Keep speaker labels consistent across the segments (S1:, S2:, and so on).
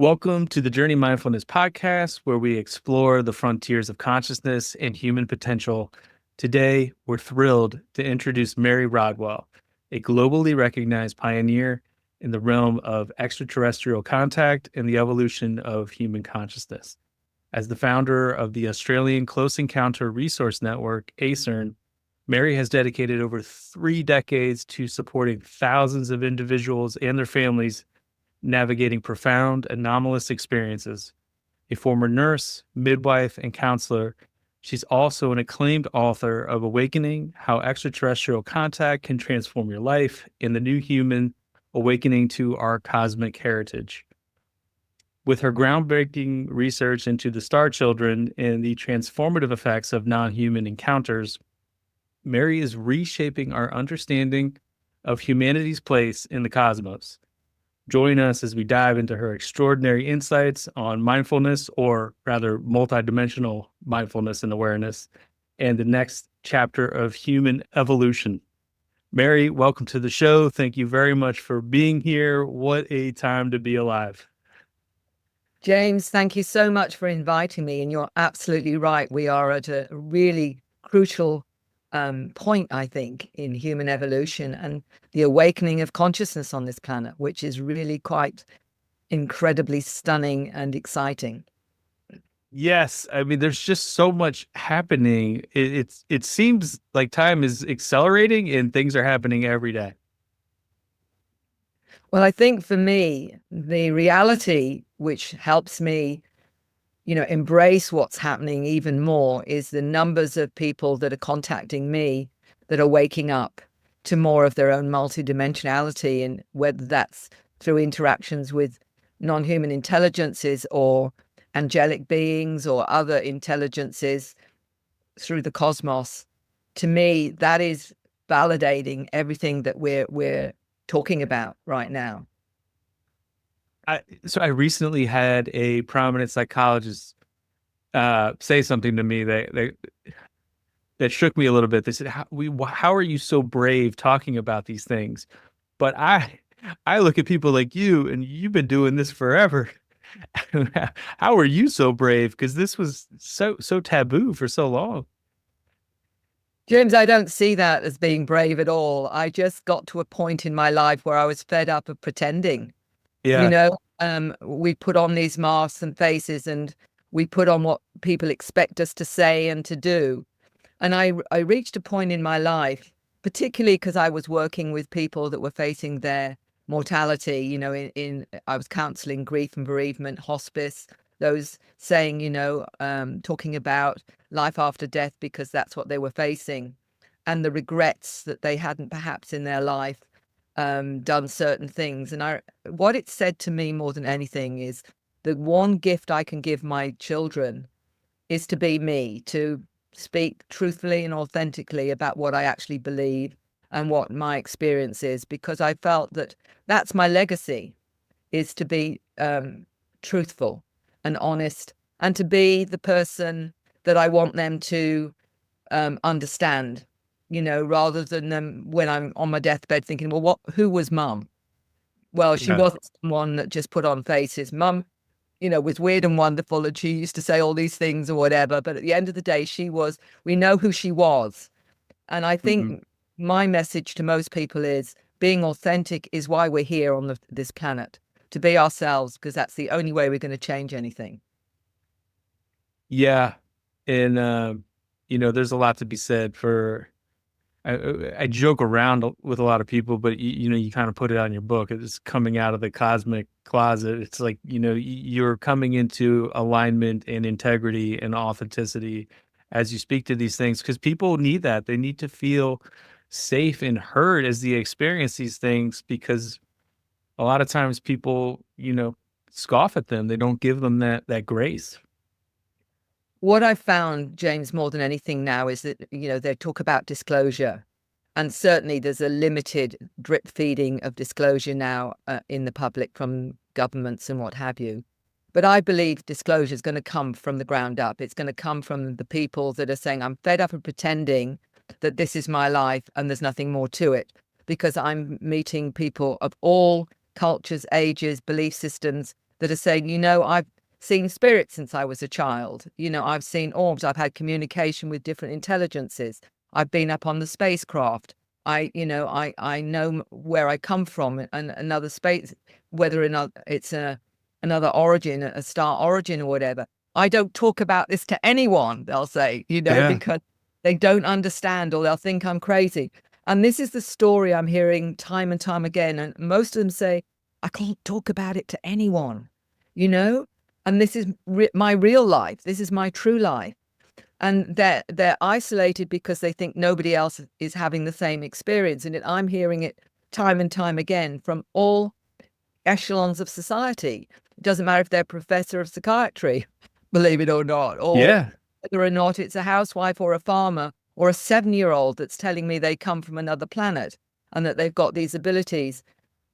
S1: Welcome to the Journey Mindfulness Podcast, where we explore the frontiers of consciousness and human potential. Today, we're thrilled to introduce Mary Rodwell, a globally recognized pioneer in the realm of extraterrestrial contact and the evolution of human consciousness. As the founder of the Australian Close Encounter Resource Network, ACERN, Mary has dedicated over 3 decades to supporting thousands of individuals and their families navigating profound, anomalous experiences. A former nurse, midwife, and counselor, she's also an acclaimed author of Awakening: How Extraterrestrial Contact Can Transform Your Life, and The New Human: Awakening to Our Cosmic Heritage. With her groundbreaking research into the star children and the transformative effects of non-human encounters, Mary is reshaping our understanding of humanity's place in the cosmos. Join us as we dive into her extraordinary insights on mindfulness, or rather multidimensional mindfulness and awareness, and the next chapter of human evolution. Mary, welcome to the show. Thank you very much for being here. What a time to be alive.
S2: James, thank you so much for inviting me. And you're absolutely right. We are at a really crucial point, I think, in human evolution and the awakening of consciousness on this planet, which is really quite incredibly stunning and exciting.
S1: Yes, I mean, there's just so much happening. It seems like time is accelerating and things are happening every day.
S2: Well, I think for me, the reality which helps me embrace what's happening even more is the numbers of people that are contacting me that are waking up to more of their own multidimensionality, and whether that's through interactions with non-human intelligences or angelic beings or other intelligences through the cosmos. To me, that is validating everything that we're talking about right now.
S1: So I recently had a prominent psychologist say something to me that shook me a little bit. They said, "How are you so brave talking about these things?" But I look at people like you, and you've been doing this forever. How are you so brave? Because this was so taboo for so long.
S2: James, I don't see that as being brave at all. I just got to a point in my life where I was fed up of pretending.
S1: Yeah.
S2: We put on these masks and faces, and we put on what people expect us to say and to do. And I reached a point in my life, particularly because I was working with people that were facing their mortality, I was counseling grief and bereavement, hospice, those saying, talking about life after death because that's what they were facing, and the regrets that they hadn't perhaps in their life done certain things. And what it said to me more than anything is the one gift I can give my children is to be me, to speak truthfully and authentically about what I actually believe and what my experience is, because I felt that that's my legacy, is to be truthful and honest, and to be the person that I want them to understand, rather than them when I'm on my deathbed thinking, well, who was mum? Well, she wasn't someone that just put on faces. Mum, was weird and wonderful, and she used to say all these things or whatever. But at the end of the day, we know who she was. And I think my message to most people is being authentic is why we're here on this planet, to be ourselves, because that's the only way we're going to change anything.
S1: Yeah. And, there's a lot to be said for, I joke around with a lot of people, but you kind of put it on your book. It's coming out of the cosmic closet. It's like, you're coming into alignment and integrity and authenticity as you speak to these things, because people need that. They need to feel safe and heard as they experience these things, because a lot of times people, scoff at them. They don't give them that grace.
S2: What I've found, James, more than anything now is that, they talk about disclosure. And certainly there's a limited drip feeding of disclosure now in the public from governments and what have you. But I believe disclosure is going to come from the ground up. It's going to come from the people that are saying, I'm fed up of pretending that this is my life and there's nothing more to it, because I'm meeting people of all cultures, ages, belief systems that are saying, I've seen spirits since I was a child. I've seen orbs. I've had communication with different intelligences. I've been up on the spacecraft. I know where I come from and another space, whether it's another origin, a star origin or whatever. I don't talk about this to anyone, they'll say,
S1: Yeah.
S2: because they don't understand or they'll think I'm crazy. And this is the story I'm hearing time and time again. And most of them say, I can't talk about it to anyone, and this is my real life. This is my true life. And they're isolated because they think nobody else is having the same experience. And I'm hearing it time and time again from all echelons of society. It doesn't matter if they're a professor of psychiatry, believe it or not, or whether or not it's a housewife or a farmer or a 7-year-old that's telling me they come from another planet and that they've got these abilities.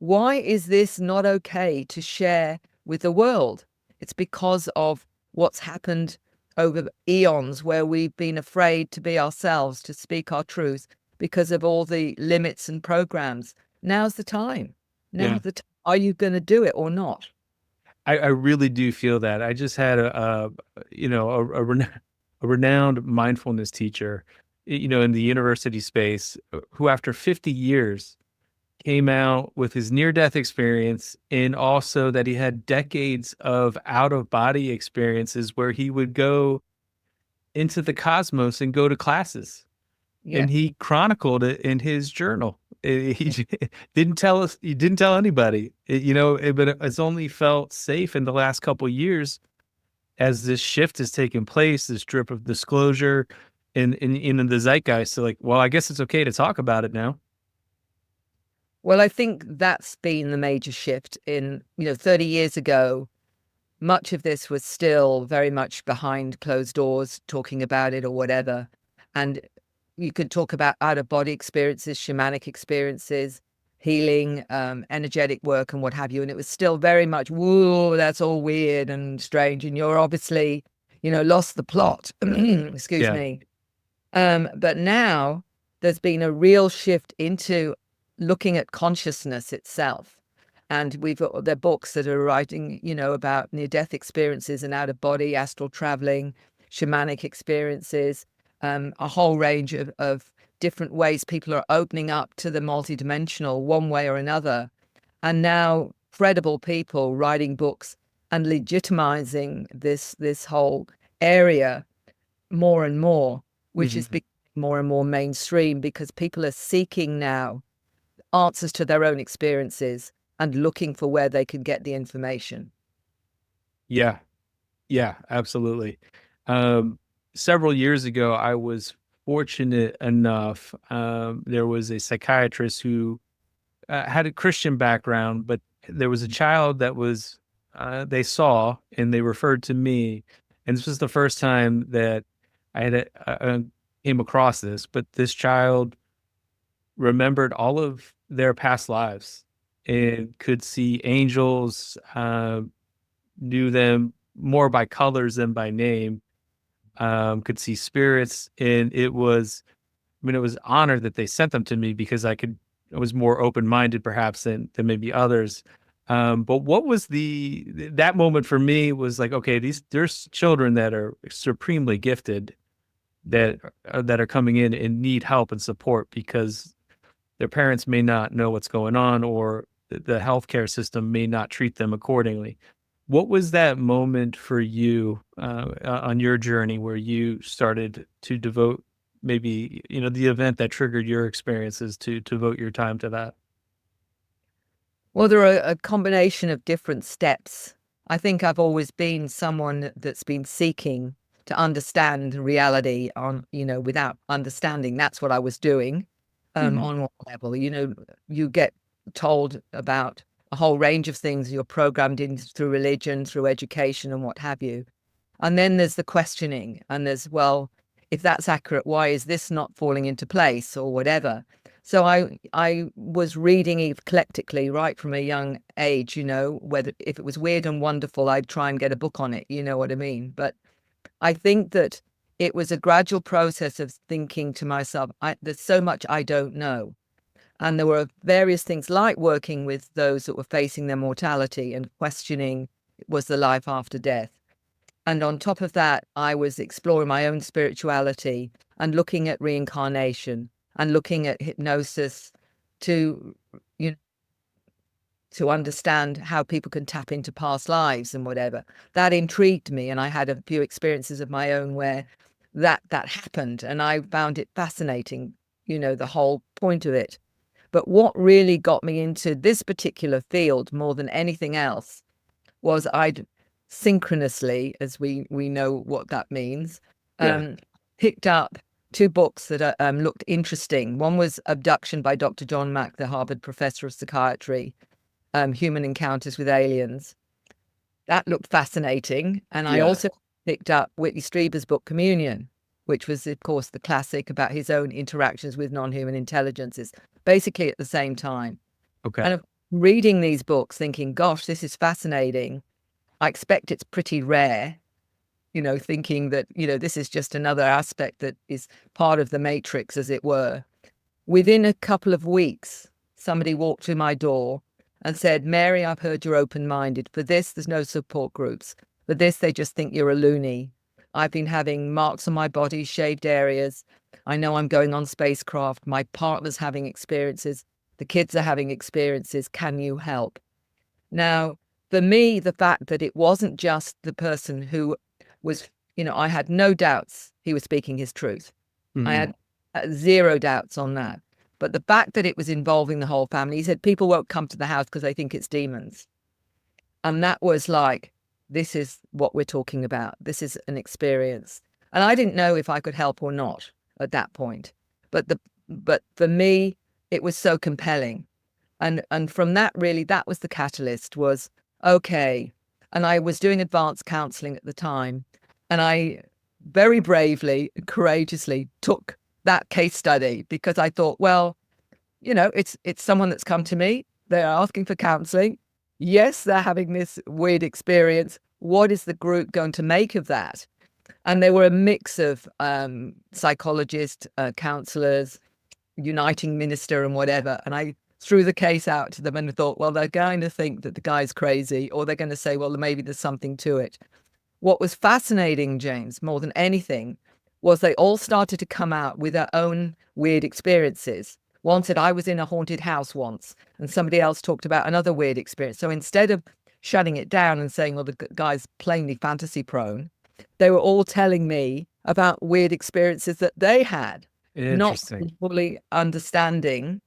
S2: Why is this not okay to share with the world? It's because of what's happened over eons where we've been afraid to be ourselves, to speak our truth because of all the limits and programs. Now's the time. Are you going to do it or not?
S1: I really do feel that. I just had a renowned mindfulness teacher, in the university space, who after 50 years came out with his near-death experience, and also that he had decades of out-of-body experiences where he would go into the cosmos and go to classes.
S2: Yeah.
S1: And he chronicled it in his journal. He didn't tell us. He didn't tell anybody. But it's only felt safe in the last couple of years as this shift has taken place, this drip of disclosure in the zeitgeist. So well, I guess it's okay to talk about it now.
S2: Well, I think that's been the major shift in, 30 years ago. Much of this was still very much behind closed doors, talking about it or whatever. And you could talk about out-of-body experiences, shamanic experiences, healing, energetic work and what have you. And it was still very much, whoa, that's all weird and strange. And you're obviously, lost the plot. Excuse me. But now there's been a real shift into looking at consciousness itself. And there are books that are writing, about near-death experiences and out-of-body, astral traveling, shamanic experiences, a whole range of different ways people are opening up to the multidimensional one way or another. And now credible people writing books and legitimizing this whole area more and more, which is becoming more and more mainstream because people are seeking now answers to their own experiences and looking for where they can get the information.
S1: Yeah, absolutely. Several years ago, I was fortunate enough. There was a psychiatrist who had a Christian background, but there was a child that was they saw and they referred to me, and this was the first time that I had came across this. But this child remembered all of their past lives and could see angels, knew them more by colors than by name, could see spirits. And it was honored that they sent them to me because I was more open-minded perhaps than maybe others. But what was that moment for me was like, okay, there's children that are supremely gifted that are coming in and need help and support because their parents may not know what's going on or the healthcare system may not treat them accordingly. What was that moment for you on your journey where you started to devote maybe, the event that triggered your experiences to devote your time to that?
S2: Well, there are a combination of different steps. I think I've always been someone that's been seeking to understand reality without understanding. That's what I was doing on one level. You get told about a whole range of things. You're programmed in through religion, through education and what have you. And then there's the questioning and there's, well, if that's accurate, why is this not falling into place or whatever? So I was reading eclectically right from a young age, whether if it was weird and wonderful, I'd try and get a book on it, you know what I mean? But I think that it was a gradual process of thinking to myself, there's so much I don't know. And there were various things like working with those that were facing their mortality and questioning was the life after death. And on top of that, I was exploring my own spirituality and looking at reincarnation and looking at hypnosis to, you know, to understand how people can tap into past lives and whatever. That intrigued me, and I had a few experiences of my own where that happened, and I found it fascinating, the whole point of it. But what really got me into this particular field more than anything else was I'd synchronously, as we know what that means,
S1: Yeah.
S2: picked up two books that looked interesting. One was Abduction by Dr. John Mack, the Harvard professor of psychiatry, Human Encounters with Aliens. That looked fascinating. And I
S1: Yeah.
S2: also picked up Whitley Strieber's book Communion, which was, of course, the classic about his own interactions with non-human intelligences, basically at the same time.
S1: Okay.
S2: And reading these books, thinking, gosh, this is fascinating. I expect it's pretty rare, thinking that, this is just another aspect that is part of the matrix, as it were. Within a couple of weeks, somebody walked to my door and said, Mary, I've heard you're open-minded. For this, there's no support groups. For this, they just think you're a loony. I've been having marks on my body, shaved areas. I know I'm going on spacecraft. My partner's having experiences. The kids are having experiences. Can you help? Now, for me, the fact that it wasn't just the person who was, I had no doubts he was speaking his truth. I
S1: Mhm.
S2: had zero doubts on that. But the fact that it was involving the whole family, he said people won't come to the house because they think it's demons. And that was like, this is what we're talking about. This is an experience. And I didn't know if I could help or not at that point. But for me, it was so compelling. And from that, really, that was the catalyst was, okay. And I was doing advanced counseling at the time. And I very bravely, courageously took that case study because I thought, well, it's someone that's come to me. They're asking for counseling. Yes, they're having this weird experience. What is the group going to make of that? And there were a mix of psychologists, counselors, uniting minister and whatever. And I threw the case out to them and thought, well, they're going to think that the guy's crazy, or they're going to say, well, maybe there's something to it. What was fascinating, James, more than anything, was they all started to come out with their own weird experiences. One said, I was in a haunted house once, and somebody else talked about another weird experience. So instead of shutting it down and saying, well, the guy's plainly fantasy prone, they were all telling me about weird experiences that they had, not
S1: Interesting.
S2: fully understanding,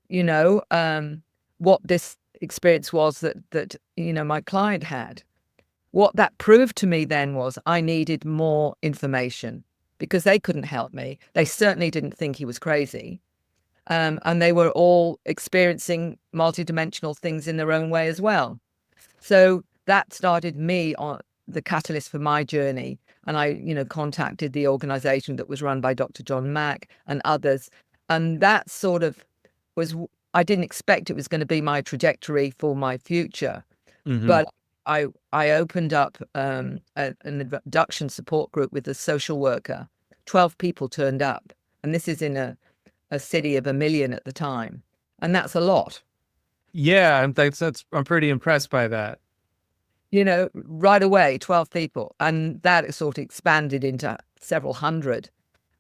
S2: what this experience was that my client had. What that proved to me then was I needed more information because they couldn't help me. They certainly didn't think he was crazy. And they were all experiencing multidimensional things in their own way as well. So that started me on the catalyst for my journey. And I, contacted the organization that was run by Dr. John Mack and others. And that sort of was, I didn't expect it was going to be my trajectory for my future.
S1: Mhm.
S2: But I opened up an abduction support group with a social worker. 12 people turned up. And this is in a city of 1 million at the time. And that's a lot.
S1: Yeah, I'm pretty impressed by that.
S2: Right away, 12 people. And that sort of expanded into several hundred.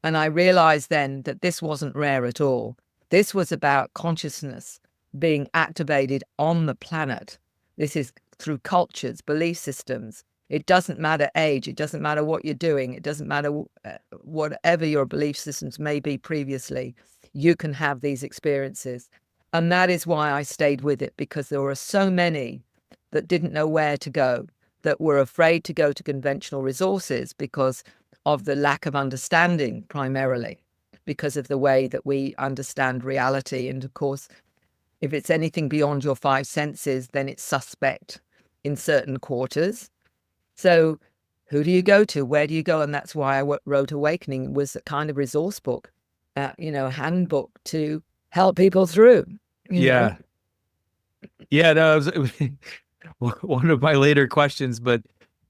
S2: And I realized then that this wasn't rare at all. This was about consciousness being activated on the planet. This is through cultures, belief systems. It doesn't matter age. It doesn't matter what you're doing. It doesn't matter whatever your belief systems may be previously. You can have these experiences. And that is why I stayed with it, because there were so many that didn't know where to go, that were afraid to go to conventional resources because of the lack of understanding, primarily because of the way that we understand reality. And of course, if it's anything beyond your 5 senses, then it's suspect in certain quarters. So who do you go to? Where do you go? And that's why I wrote Awakening, was a kind of resource book, a handbook to help people through, you know.
S1: Yeah. Yeah, no, it was one of my later questions, but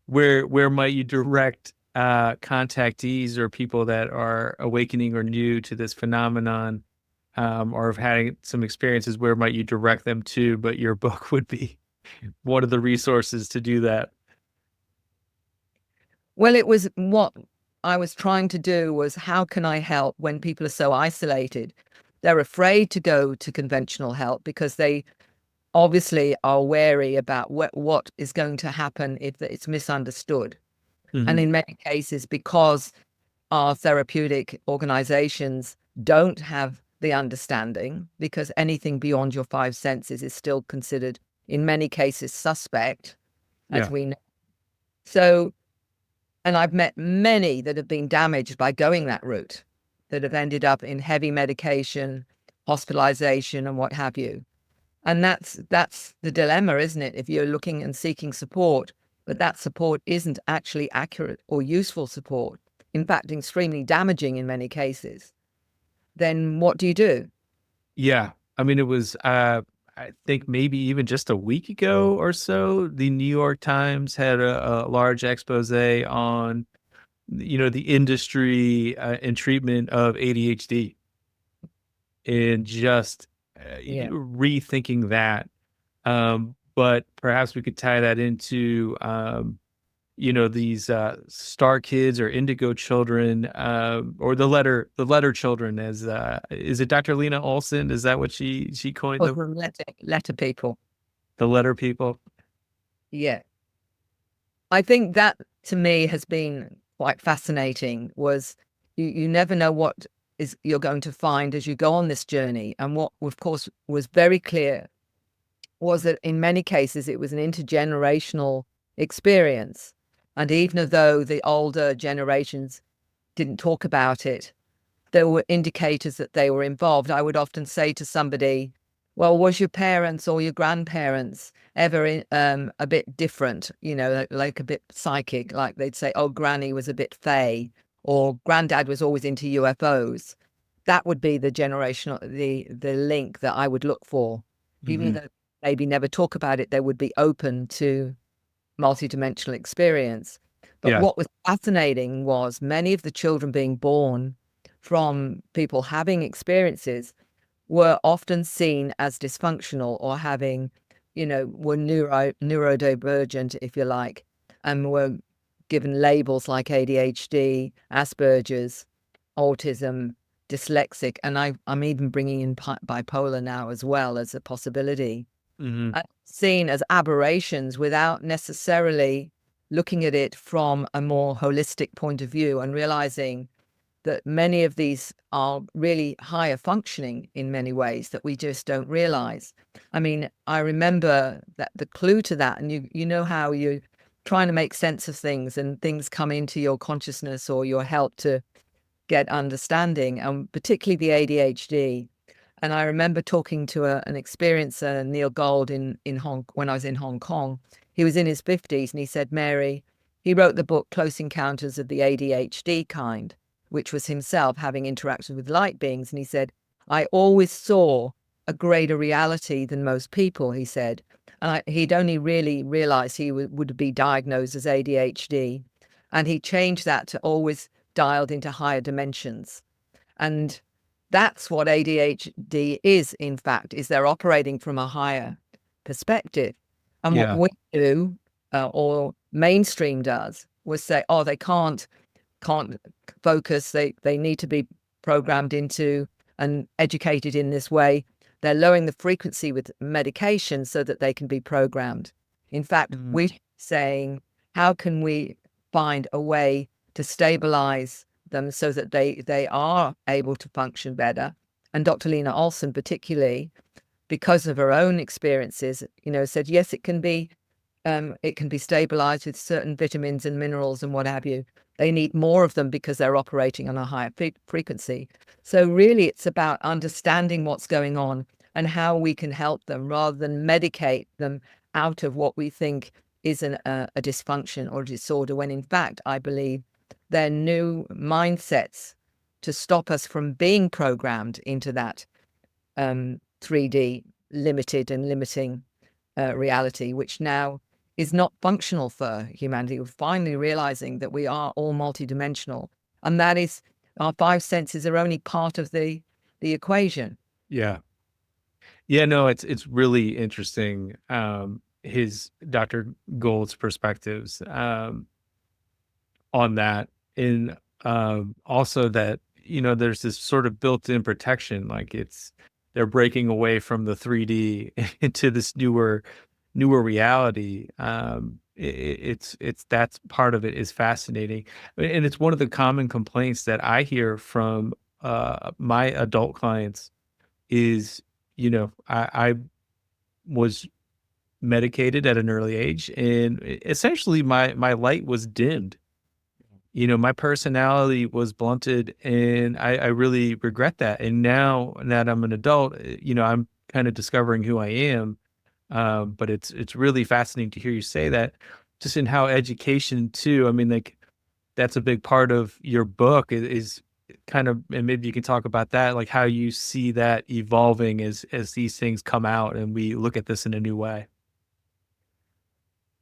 S1: where might you direct contactees or people that are awakening or new to this phenomenon, or have had some experiences, where might you direct them to? But your book would be one of the resources to do that?
S2: Well, it was what I was trying to do was how can I help when people are so isolated? They're afraid to go to conventional help because they obviously are wary about what is going to happen if it's misunderstood. And
S1: Hmm.
S2: in many cases, because our therapeutic organizations don't have the understanding, because anything beyond your five senses is still considered, in many cases, suspect, as
S1: Yeah.
S2: we know. So, and I've met many that have been damaged by going that route, that have ended up in heavy medication, hospitalization, and what have you. And that's the dilemma, isn't it? If you're looking and seeking support, but that support isn't actually accurate or useful support, in fact, extremely damaging in many cases, then what do you do?
S1: Yeah. I mean, it was, I think maybe even just a week ago or so, the New York Times had a large expose on, the industry and treatment of ADHD, and just
S2: Yeah.
S1: rethinking that. But perhaps we could tie that into, these star kids or indigo children, or the letter children, as is it Dr. Lena Olson? Is that what she coined,
S2: Or
S1: the
S2: the letter people.
S1: letter people?
S2: Yeah. I think that to me has been quite fascinating was you never know what is you're going to find as you go on this journey. And what of course was very clear was that in many cases it was an intergenerational experience. And even though the older generations didn't talk about it, there were indicators that they were involved. I would often say to somebody, well, was your parents or your grandparents ever a bit different, like a bit psychic? Like they'd say, oh, granny was a bit fey, or granddad was always into UFOs. That would be the generational, the link that I would look for. Even
S1: Hmm.
S2: though maybe never talk about it, they would be open to multidimensional experience. But
S1: Yeah.
S2: what was fascinating was many of the children being born from people having experiences were often seen as dysfunctional or having, were neurodivergent, if you like, and were given labels like ADHD, Asperger's, autism, dyslexic, and I'm even bringing in bipolar now as well as a possibility,
S1: Hmm.
S2: seen as aberrations without necessarily looking at it from a more holistic point of view and realizing that many of these are really higher functioning in many ways that we just don't realize. I mean, I remember that the clue to that, and you know how you're trying to make sense of things and things come into your consciousness or your help to get understanding, and particularly the ADHD. And I remember talking to an experiencer, Neil Gold, when I was in Hong Kong. He was in his 50s, and he said, Mary, he wrote the book Close Encounters of the ADHD Kind, which was himself having interacted with light beings. And he said, I always saw a greater reality than most people, he said. And he'd only really realized he would be diagnosed as ADHD. And he changed that to always dialed into higher dimensions. And that's what ADHD is, in fact, is they're operating from a higher perspective. And what
S1: Yeah.
S2: we do, or mainstream does, was say, oh, they can't focus. They need to be programmed into and educated in this way. They're lowering the frequency with medication so that they can be programmed. In fact,
S1: Mhm.
S2: we're saying, how can we find a way to stabilize them so that they are able to function better? And Dr. Lena Olson, particularly, because of her own experiences, said, yes, it can be stabilized with certain vitamins and minerals and what have you. They need more of them because they're operating on a higher frequency. So really, it's about understanding what's going on and how we can help them rather than medicate them out of what we think is a dysfunction or a disorder, when in fact, I believe they're new mindsets to stop us from being programmed into that 3D limited and limiting reality, which now is not functional for humanity. We're finally realizing that we are all multidimensional, and that is our five senses are only part of the equation.
S1: Yeah. Yeah. No, it's really interesting. his Dr. Gould's perspectives on that, and also that there's this sort of built-in protection, like they're breaking away from the 3D into this newer reality. It's that's part of it is fascinating, and it's one of the common complaints that I hear from my adult clients is, I was medicated at an early age, and essentially my light was dimmed. My personality was blunted, and I really regret that. And now that I'm an adult, I'm kind of discovering who I am. But it's really fascinating to hear you say that, just in how education too. I mean, like that's a big part of your book is kind of, and maybe you can talk about that, like how you see that evolving as these things come out and we look at this in a new way.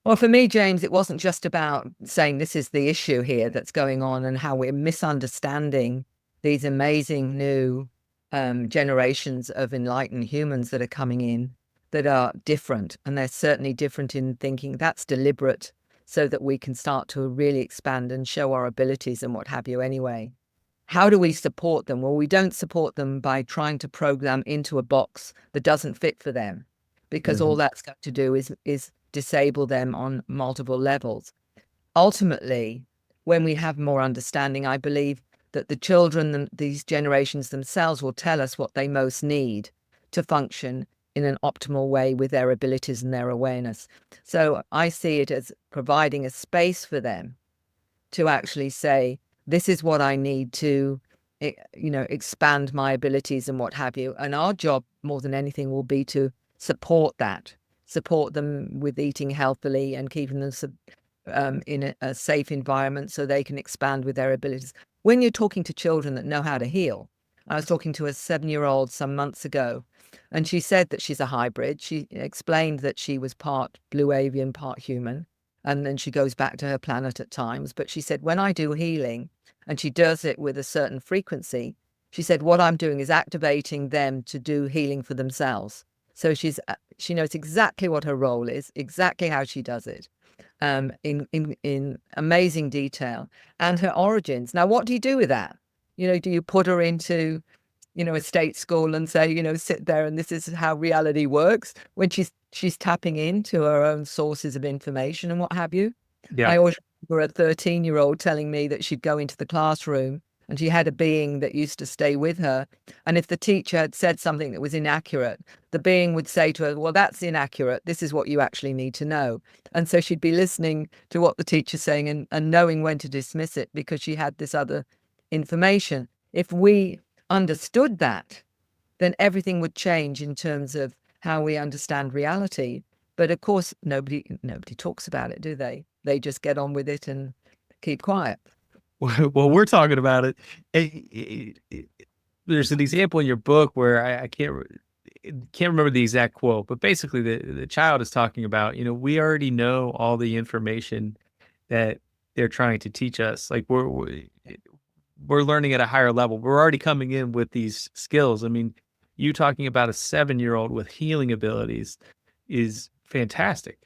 S2: Well, for me, James, it wasn't just about saying this is the issue here that's going on and how we're misunderstanding these amazing new generations of enlightened humans that are coming in that are different. And they're certainly different in thinking. That's deliberate so that we can start to really expand and show our abilities and what have you anyway. How do we support them? Well, we don't support them by trying to program into a box that doesn't fit for them, because all
S1: Mhm.
S2: that's going to do is disable them on multiple levels. Ultimately, when we have more understanding, I believe that the children and these generations themselves will tell us what they most need to function in an optimal way with their abilities and their awareness. So I see it as providing a space for them to actually say, this is what I need to, expand my abilities and what have you. And our job more than anything will be to support that, support them with eating healthily and keeping them in a safe environment so they can expand with their abilities. When you're talking to children that know how to heal, I was talking to a 7-year-old some months ago, and she said that she's a hybrid. She explained that she was part blue avian, part human, and then she goes back to her planet at times. But she said, when I do healing, and she does it with a certain frequency, she said, what I'm doing is activating them to do healing for themselves. So she knows exactly what her role is, exactly how she does it, in amazing detail, and her origins. Now, what do you do with that? Do you put her into, a state school and say, sit there and this is how reality works, when she's tapping into her own sources of information and what have you?
S1: Yeah.
S2: I always remember a 13-year-old telling me that she'd go into the classroom and she had a being that used to stay with her. And if the teacher had said something that was inaccurate, the being would say to her, well, that's inaccurate. This is what you actually need to know. And so she'd be listening to what the teacher's saying and knowing when to dismiss it because she had this other information. If we understood that, then everything would change in terms of how we understand reality. But of course, nobody talks about it, do they? They just get on with it and keep quiet.
S1: Well, we're talking about it. There's an example in your book where I can't remember the exact quote, but basically the child is talking about, we already know all the information that they're trying to teach us. Like we're learning at a higher level. We're already coming in with these skills. I mean, you talking about a 7-year-old with healing abilities is fantastic.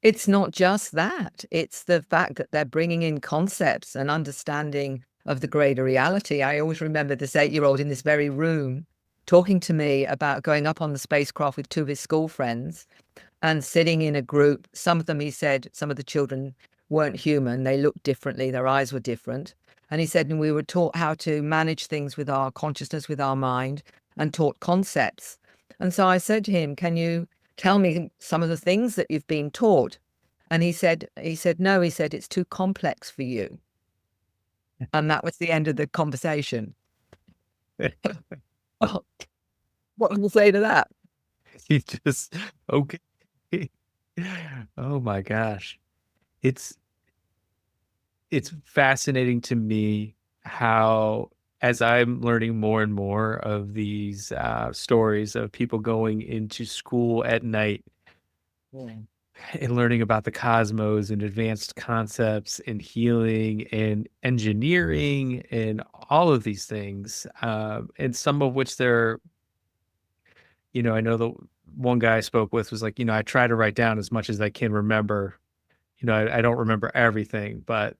S2: It's not just that. It's the fact that they're bringing in concepts and understanding of the greater reality. I always remember this 8-year-old in this very room talking to me about going up on the spacecraft with two of his school friends and sitting in a group. Some of them, he said, some of the children weren't human. They looked differently. Their eyes were different. And he said, and we were taught how to manage things with our consciousness, with our mind, and taught concepts. And so I said to him, can you tell me some of the things that you've been taught? And he said, no, he said, it's too complex for you. And that was the end of the conversation. Oh, what will you say to that?
S1: He just okay. Oh my gosh. It's it's fascinating to me how, as I'm learning more and more of these stories of people going into school at night
S2: Yeah.
S1: and learning about the cosmos and advanced concepts and healing and engineering and all of these things, and some of which they're, I know one guy I spoke with was like, I try to write down as much as I can remember. I don't remember everything, but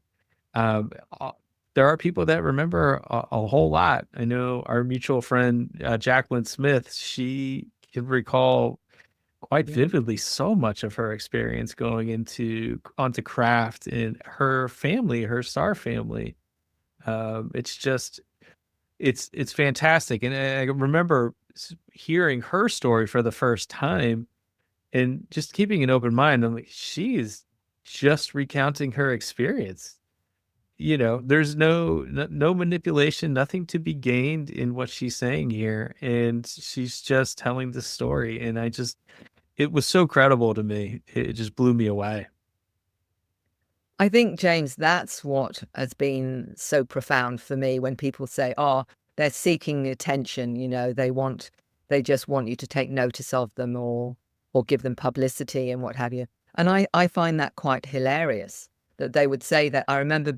S1: um, uh, there are people that remember a whole lot. I know our mutual friend, Jacqueline Smith, she can recall quite
S2: Yeah.
S1: vividly so much of her experience going onto craft and her family, her star family. It's just it's fantastic, and I remember hearing her story for the first time and just keeping an open mind. I'm like, she is just recounting her experience. There's no manipulation, nothing to be gained in what she's saying here, and she's just telling the story. And it was so credible to me. It just blew me away.
S2: I think, James, that's what has been so profound for me when people say, oh, they're seeking attention, they just want you to take notice of them or give them publicity and what have you. And I find that quite hilarious that they would say that. I remember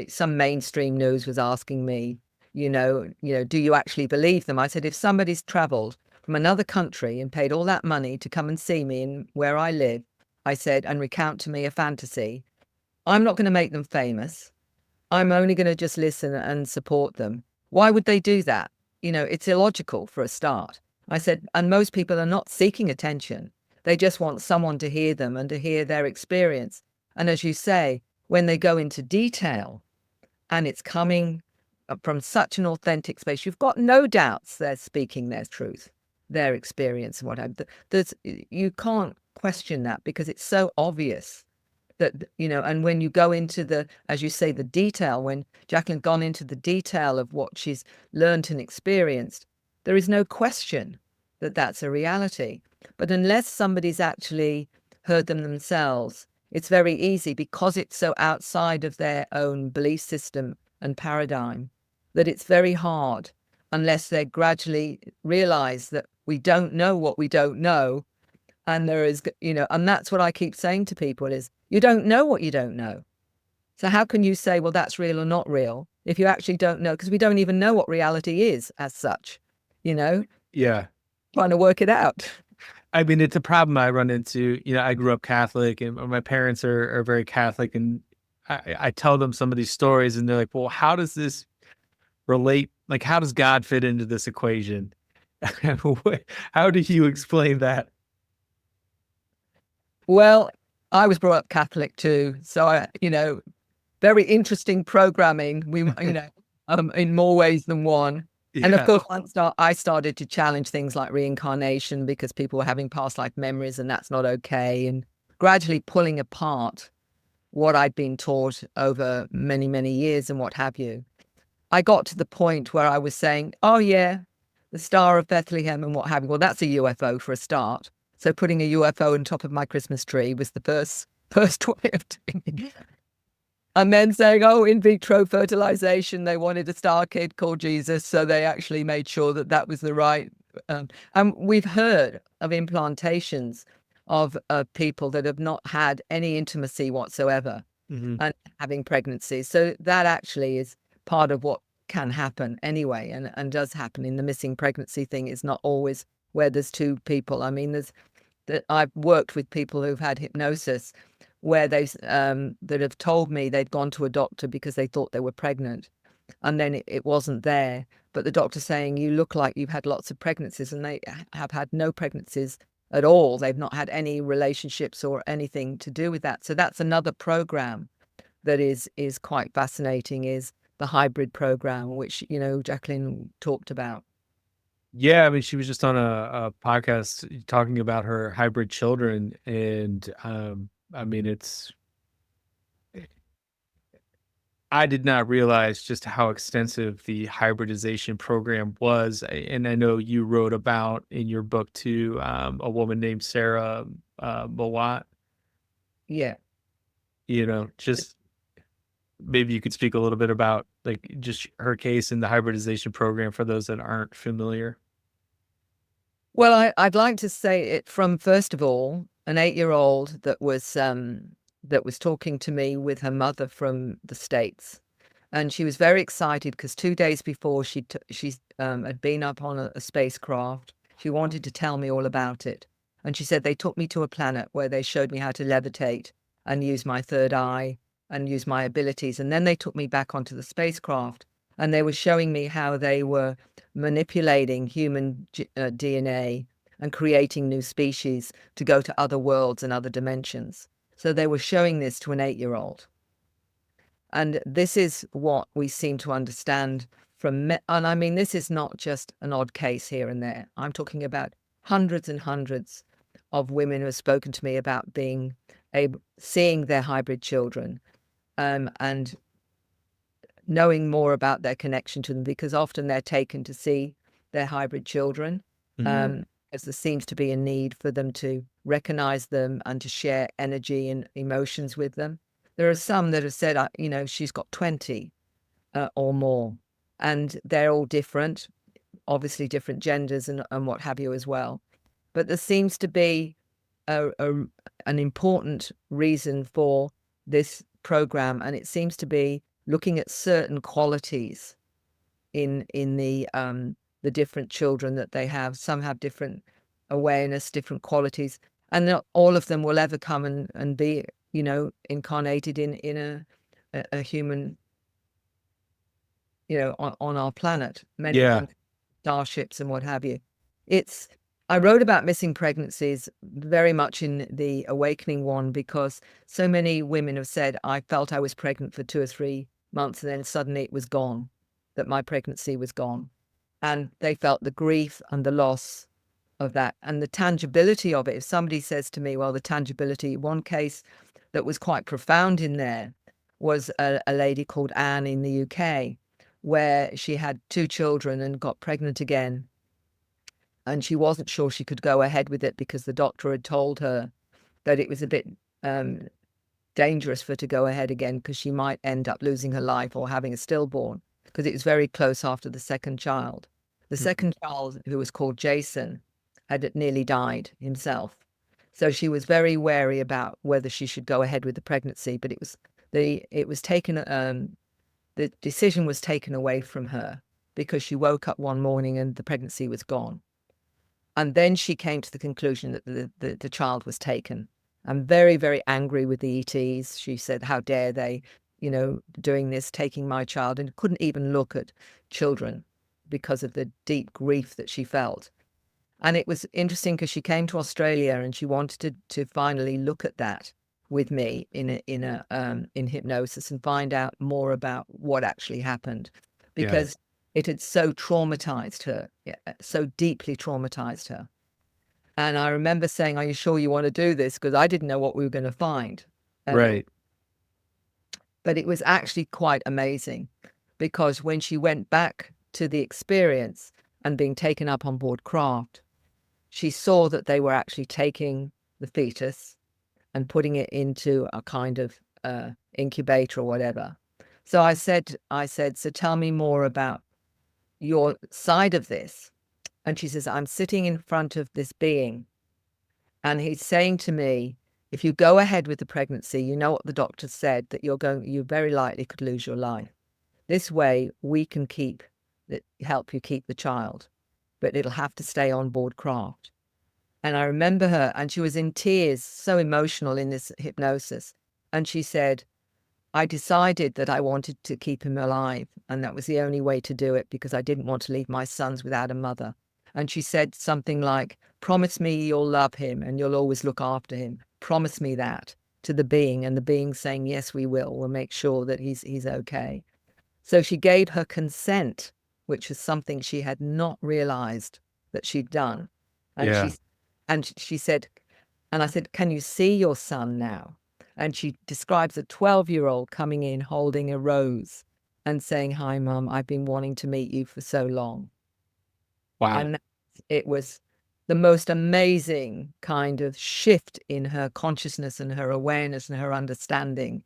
S2: some mainstream news was asking me, do you actually believe them? I said, if somebody's traveled from another country and paid all that money to come and see me in where I live, I said, and recount to me a fantasy, I'm not going to make them famous. I'm only going to just listen and support them. Why would they do that? It's illogical for a start. I said, and most people are not seeking attention. They just want someone to hear them and to hear their experience. And as you say, when they go into detail and it's coming from such an authentic space, you've got no doubts they're speaking their truth, their experience and what have you can't question that because it's so obvious that, and when you go into as you say, the detail, when Jacqueline gone into the detail of what she's learned and experienced, there is no question that that's a reality. But unless somebody's actually heard them themselves, it's very easy, because it's so outside of their own belief system and paradigm, that it's very hard, unless they gradually realize that we don't know what we don't know. And there is, and that's what I keep saying to people is, you don't know what you don't know. So how can you say, well, that's real or not real, if you actually don't know? Because we don't even know what reality is as such,
S1: Yeah.
S2: trying to work it out.
S1: I mean, it's a problem I run into. I grew up Catholic, and my parents are very Catholic, and I tell them some of these stories, and they're like, well, how does this relate? Like, how does God fit into this equation? How do you explain that?
S2: Well, I was brought up Catholic too. So very interesting programming. In more ways than one. And of
S1: Yeah.
S2: course, I started to challenge things like reincarnation because people were having past life memories and that's not okay. And gradually pulling apart what I'd been taught over many, many years and what have you. I got to the point where I was saying, oh yeah, the Star of Bethlehem and what have you. Well, that's a UFO for a start. So putting a UFO on top of my Christmas tree was the first way of doing it. And then saying, oh, in vitro fertilization, they wanted a star kid called Jesus. So they actually made sure that that was the right. And we've heard of implantations of people that have not had any intimacy whatsoever
S1: Hmm.
S2: and having pregnancies. So that actually is part of what can happen anyway, and does happen. In the missing pregnancy thing is not always where there's two people. I mean, I've worked with people who've had hypnosis where that have told me they'd gone to a doctor because they thought they were pregnant, and then it wasn't there. But the doctor saying, you look like you've had lots of pregnancies, and they have had no pregnancies at all. They've not had any relationships or anything to do with that. So that's another program that is quite fascinating, is the hybrid program, which, Jacqueline talked about.
S1: Yeah, I mean, she was just on a podcast talking about her hybrid children, and I mean, I did not realize just how extensive the hybridization program was, and I know you wrote about in your book too, a woman named Sarah Mawat.
S2: Yeah.
S1: Just maybe you could speak a little bit about like just her case in the hybridization program for those that aren't familiar.
S2: Well, I'd like to say it from, first of all, an 8-year-old that was talking to me with her mother from the States. And she was very excited because 2 days before she had been up on a spacecraft, She wanted to tell me all about it. And she said they took me to a planet where they showed me how to levitate and use my third eye and use my abilities. And then they took me back onto the spacecraft and they were showing me how they were manipulating human DNA and creating new species to go to other worlds and other dimensions. So they were showing this to an 8-year-old. And this is what we seem to understand from, and I mean, this is not just an odd case here and there. I'm talking about hundreds and hundreds of women who have spoken to me about seeing their hybrid children, and knowing more about their connection to them, because often they're taken to see their hybrid children, as there seems to be a need for them to recognize them and to share energy and emotions with them. There are some that have said, she's got 20 or more, and they're all different, obviously different genders and what have you as well. But there seems to be an important reason for this program, and it seems to be looking at certain qualities in the different children that they have. Some have different awareness, different qualities, and not all of them will ever come and be, incarnated in a human, on our planet. Many of them, starships and what have you. I wrote about missing pregnancies very much in the Awakening one, because so many women have said, I felt I was pregnant for 2 or 3 months and then suddenly it was gone, that my pregnancy was gone. And they felt the grief and the loss of that and the tangibility of it. If somebody says to me, well, the tangibility, one case that was quite profound in there was a lady called Anne in the UK, where she had 2 children and got pregnant again. And she wasn't sure she could go ahead with it because the doctor had told her that it was a bit dangerous for her to go ahead again, because she might end up losing her life or having a stillborn, because it was very close after the second child. The second child, who was called Jason, had nearly died himself. So she was very wary about whether she should go ahead with the pregnancy, but the decision was taken away from her because she woke up one morning and the pregnancy was gone. And then she came to the conclusion that the child was taken. I'm very, very angry with the ETs. She said, how dare they, doing this, taking my child, and couldn't even look at children because of the deep grief that she felt. And it was interesting because she came to Australia and she wanted to finally look at that with me in hypnosis and find out more about what actually happened, because it had so traumatized her, so deeply traumatized her. And I remember saying, are you sure you want to do this? Because I didn't know what we were going to find.
S1: Right.
S2: But it was actually quite amazing, because when she went back to the experience and being taken up on board craft, she saw that they were actually taking the fetus and putting it into a kind of incubator or whatever. So I said, so tell me more about your side of this. And she says, I'm sitting in front of this being, and he's saying to me, if you go ahead with the pregnancy, you know what the doctor said, that you very likely could lose your life. This way we can help you keep the child, but it'll have to stay on board craft. And I remember her, and she was in tears, so emotional in this hypnosis. And she said, I decided that I wanted to keep him alive, and that was the only way to do it, because I didn't want to leave my sons without a mother. And she said something like, promise me you'll love him and you'll always look after him. Promise me that, to the being. And the being saying, yes, we will. We'll make sure that he's okay. So she gave her consent, which is something she had not realized that she'd done. And she said, and I said, can you see your son now? And she describes a 12-year-old coming in holding a rose and saying, hi, Mum, I've been wanting to meet you for so long.
S1: Wow.
S2: And it was the most amazing kind of shift in her consciousness and her awareness and her understanding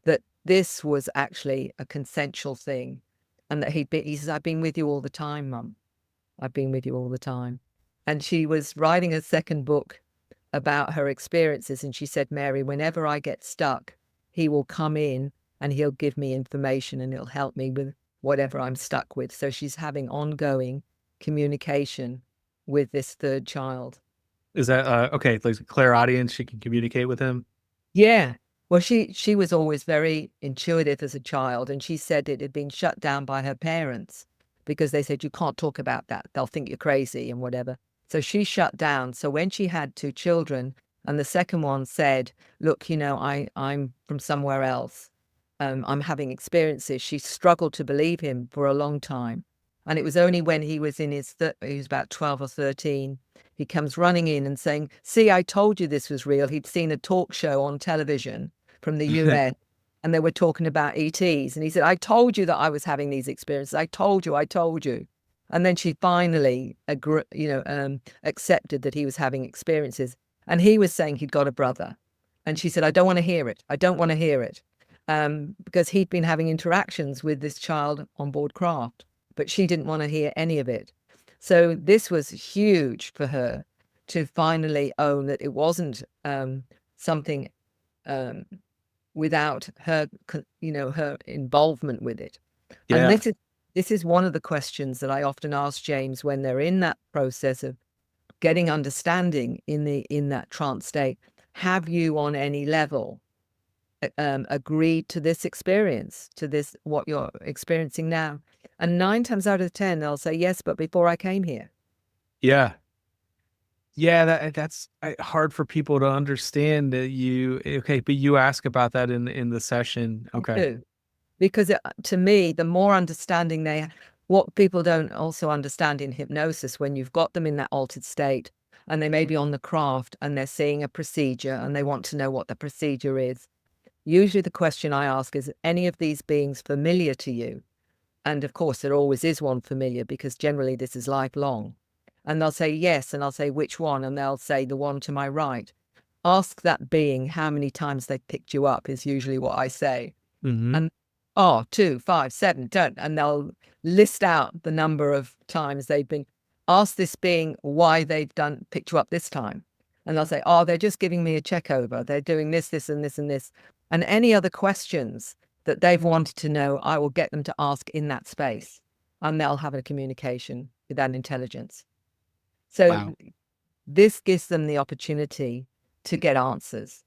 S2: that this was actually a consensual thing. And that he says, I've been with you all the time, Mum. I've been with you all the time. And she was writing a second book about her experiences. And she said, Mary, whenever I get stuck, he will come in and he'll give me information and he'll help me with whatever I'm stuck with. So she's having ongoing communication with this third child.
S1: Is that okay? Like clairaudience, she can communicate with him.
S2: Yeah. Well, she was always very intuitive as a child, and she said it had been shut down by her parents because they said, you can't talk about that. They'll think you're crazy and whatever. So she shut down. So when she had two children and the second one said, look, I'm from somewhere else. I'm having experiences. She struggled to believe him for a long time. And it was only when he was he was about 12 or 13, he comes running in and saying, see, I told you this was real. He'd seen a talk show on television from the US and they were talking about ETs. And he said, I told you that I was having these experiences. I told you. And then she finally, accepted that he was having experiences. And he was saying he'd got a brother. And she said, I don't want to hear it. I don't want to hear it. Because he'd been having interactions with this child on board craft, but she didn't want to hear any of it. So this was huge for her to finally own that it wasn't something without her, her involvement with it.
S1: Yeah.
S2: And this is one of the questions that I often ask James when they're in that process of getting understanding in that trance state. Have you on any level agreed to this experience, to this, what you're experiencing now? And 9 times out of 10, they'll say, yes, but before I came here.
S1: Yeah. Yeah, that's hard for people to understand that but you ask about that in the session.
S2: I
S1: Okay.
S2: do. Because to me, the more understanding what people don't also understand in hypnosis, when you've got them in that altered state and they may be on the craft and they're seeing a procedure and they want to know what the procedure is. Usually the question I ask is, any of these beings familiar to you? And of course, there always is one familiar because generally this is lifelong. And they'll say yes. And I'll say, which one? And they'll say, the one to my right. Ask that being how many times they picked you up is usually what I say.
S1: Mm-hmm.
S2: And 2, 5, 7, 10. And they'll list out the number of times they've been. Ask this being why they've picked you up this time. And they'll say, they're just giving me a check over. They're doing this, this, and this, and this. And any other questions that they've wanted to know, I will get them to ask in that space. And they'll have a communication with that intelligence. So
S1: Wow.
S2: this gives them the opportunity to get answers.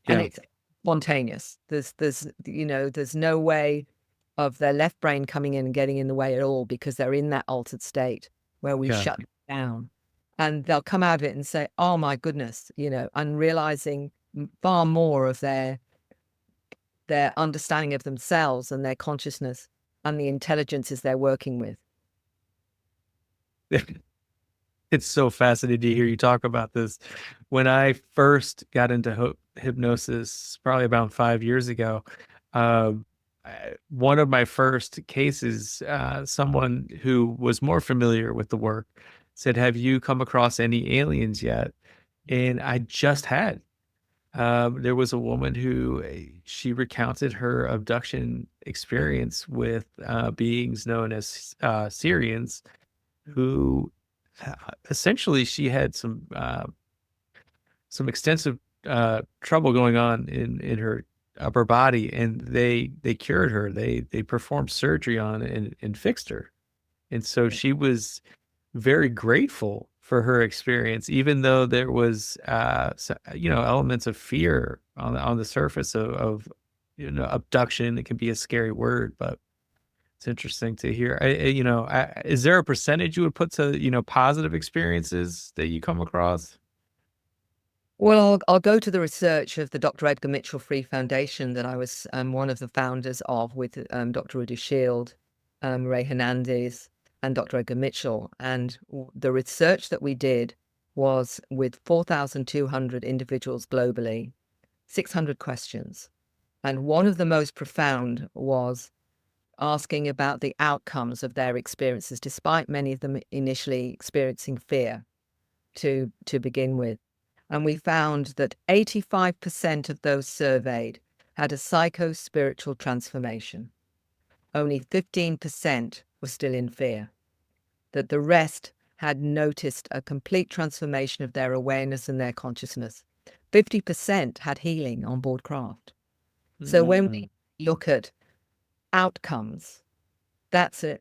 S1: Yeah.
S2: And it's spontaneous. There's no way of their left brain coming in and getting in the way at all because they're in that altered state where we've shut them down. And they'll come out of it and say, oh my goodness, and realizing far more of their understanding of themselves and their consciousness and the intelligences they're working with.
S1: It's so fascinating to hear you talk about this. When I first got into hypnosis, probably about 5 years ago, one of my first cases, someone who was more familiar with the work said, have you come across any aliens yet? And I just had. There was a woman who she recounted her abduction experience with beings known as Syrians, who essentially she had some extensive trouble going on in her upper body, and they cured her. They performed surgery on and fixed her, and so she was very grateful for her experience, even though there was elements of fear on the surface of abduction. It can be a scary word, but it's interesting to hear. Is there a percentage you would put to positive experiences that you come across?
S2: Well, I'll go to the research of the Dr. Edgar Mitchell Free Foundation that I was one of the founders of with Dr. Rudy Shield, Ray Hernandez, and Dr. Edgar Mitchell. And the research that we did was with 4,200 individuals globally, 600 questions. And one of the most profound was asking about the outcomes of their experiences, despite many of them initially experiencing fear to begin with. And we found that 85% of those surveyed had a psycho-spiritual transformation. Only 15% were still in fear. That the rest had noticed a complete transformation of their awareness and their consciousness. 50% had healing on board craft. So when we look at outcomes, That's an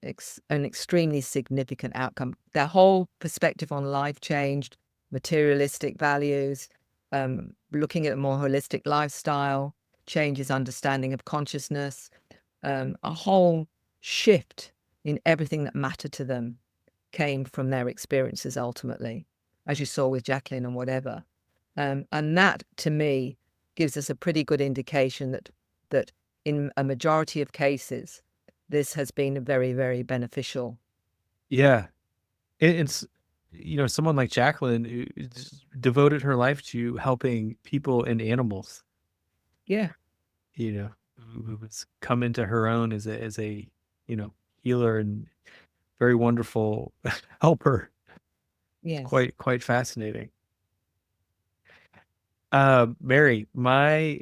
S2: extremely significant outcome. Their whole perspective on life changed, materialistic values, looking at a more holistic lifestyle, changes understanding of consciousness, a whole shift in everything that mattered to them came from their experiences ultimately, as you saw with Jacqueline and whatever. And that, to me, gives us a pretty good indication that in a majority of cases, this has been very, very beneficial.
S1: Yeah. It's, someone like Jacqueline who just devoted her life to helping people and animals,
S2: Yeah.
S1: who has come into her own as a, healer and very wonderful helper. It's
S2: Yes.
S1: quite fascinating. Mary, my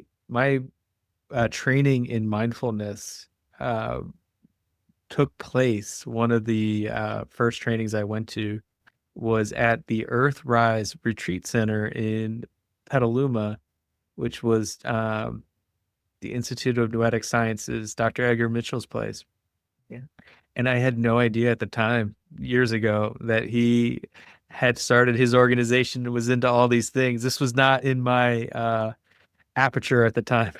S1: training in mindfulness uh, took place. One of the first trainings I went to was at the Earthrise Retreat Center in Petaluma, which was the Institute of Noetic Sciences, Dr. Edgar Mitchell's place.
S2: Yeah.
S1: And I had no idea at the time, years ago, that he had started his organization and was into all these things. This was not in my aperture at the time.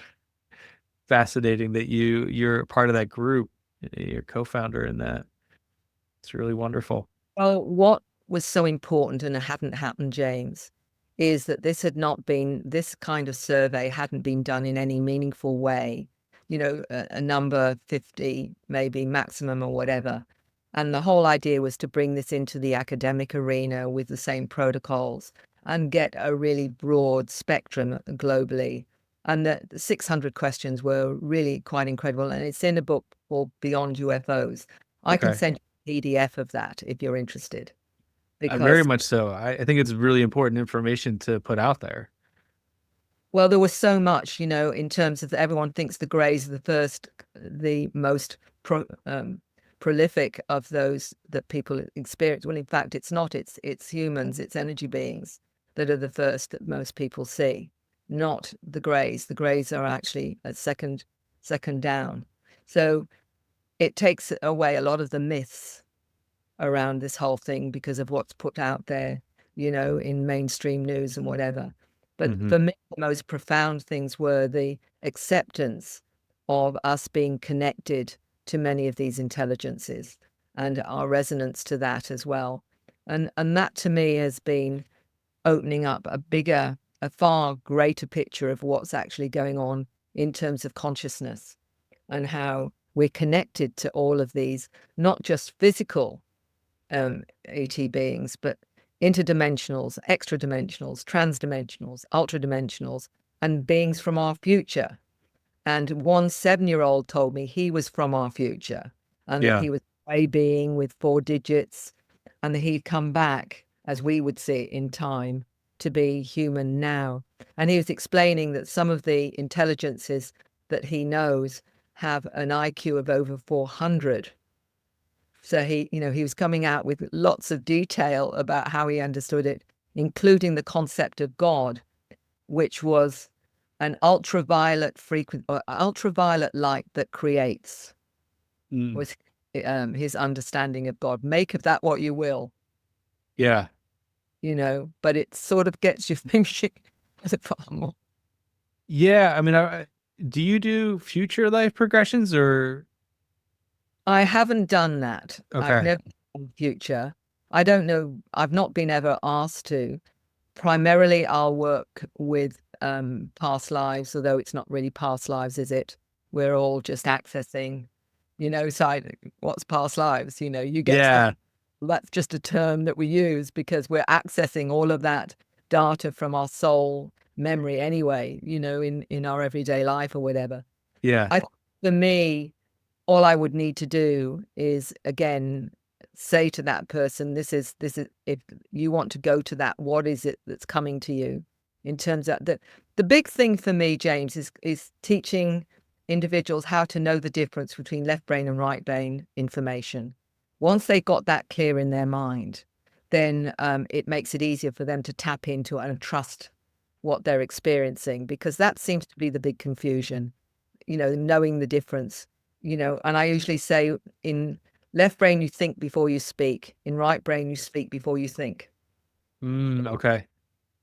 S1: Fascinating that you're part of that group. You're co-founder in that. It's really wonderful.
S2: Well, what was so important, and it hadn't happened, James, is that this kind of survey hadn't been done in any meaningful way. A number 50, maybe maximum or whatever. And the whole idea was to bring this into the academic arena with the same protocols and get a really broad spectrum globally. And the 600 questions were really quite incredible. And it's in a book called Beyond UFOs. I can
S1: Okay.
S2: send you a PDF of that if you're interested,
S1: Very
S2: because,
S1: much so. I think it's really important information to put out there.
S2: well, there was so much, in terms of everyone thinks the Greys are the most prolific of those that people experience. Well, in fact, it's not. It's humans, it's energy beings that are the first that most people see, not the Greys. The Greys are actually a second down. So it takes away a lot of the myths around this whole thing because of what's put out there, in mainstream news and whatever. But
S1: Hmm.
S2: for me, the most profound things were the acceptance of us being connected to many of these intelligences and our resonance to that as well. And that to me has been opening up a far greater picture of what's actually going on in terms of consciousness and how we're connected to all of these, not just physical ET beings, but interdimensionals, extradimensionals, transdimensionals, ultradimensionals, and beings from our future. And one 7-year-old told me he was from our future and that
S1: Yeah.
S2: he was a being with 4 digits and that he'd come back, as we would see it in time, to be human now. And he was explaining that some of the intelligences that he knows have an IQ of over 400. So he was coming out with lots of detail about how he understood it, including the concept of God, which was an ultraviolet light that creates,
S1: Mm.
S2: was his understanding of God. Make of that what you will,
S1: Yeah.
S2: but it sort of gets you thinking far more.
S1: Yeah. I mean, do you do future life progressions or?
S2: I haven't done that. I've
S1: Okay.
S2: never done future. I don't know. I've not been ever asked to. Primarily, I'll work with past lives, although it's not really past lives, is it? We're all just accessing, what's past lives? You get to
S1: Yeah.
S2: that's just a term that we use because we're accessing all of that data from our soul memory anyway, in our everyday life or whatever.
S1: Yeah.
S2: For me, all I would need to do is, again, say to that person, this is if you want to go to that, what is it that's coming to you in terms of the big thing for me, James, is teaching individuals how to know the difference between left brain and right brain information. Once they got that clear in their mind, then it makes it easier for them to tap into and trust what they're experiencing, because that seems to be the big confusion, knowing the difference And I usually say in left brain, you think before you speak. In right brain, you speak before you think.
S1: Okay.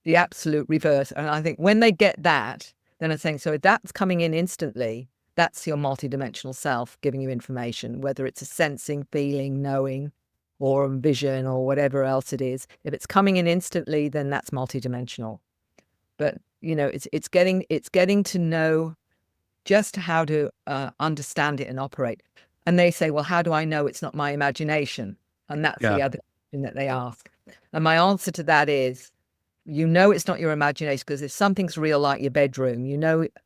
S2: The absolute reverse. And I think when they get that, then I'm saying, so if that's coming in instantly, that's your multidimensional self giving you information, whether it's a sensing, feeling, knowing, or vision, or whatever else it is. If it's coming in instantly, then that's multidimensional. But it's getting to know just how to understand it and operate. And they say, well, how do I know it's not my imagination? And that's
S1: Yeah.
S2: the other question that they ask. And my answer to that is, it's not your imagination, because if something's real, like your bedroom,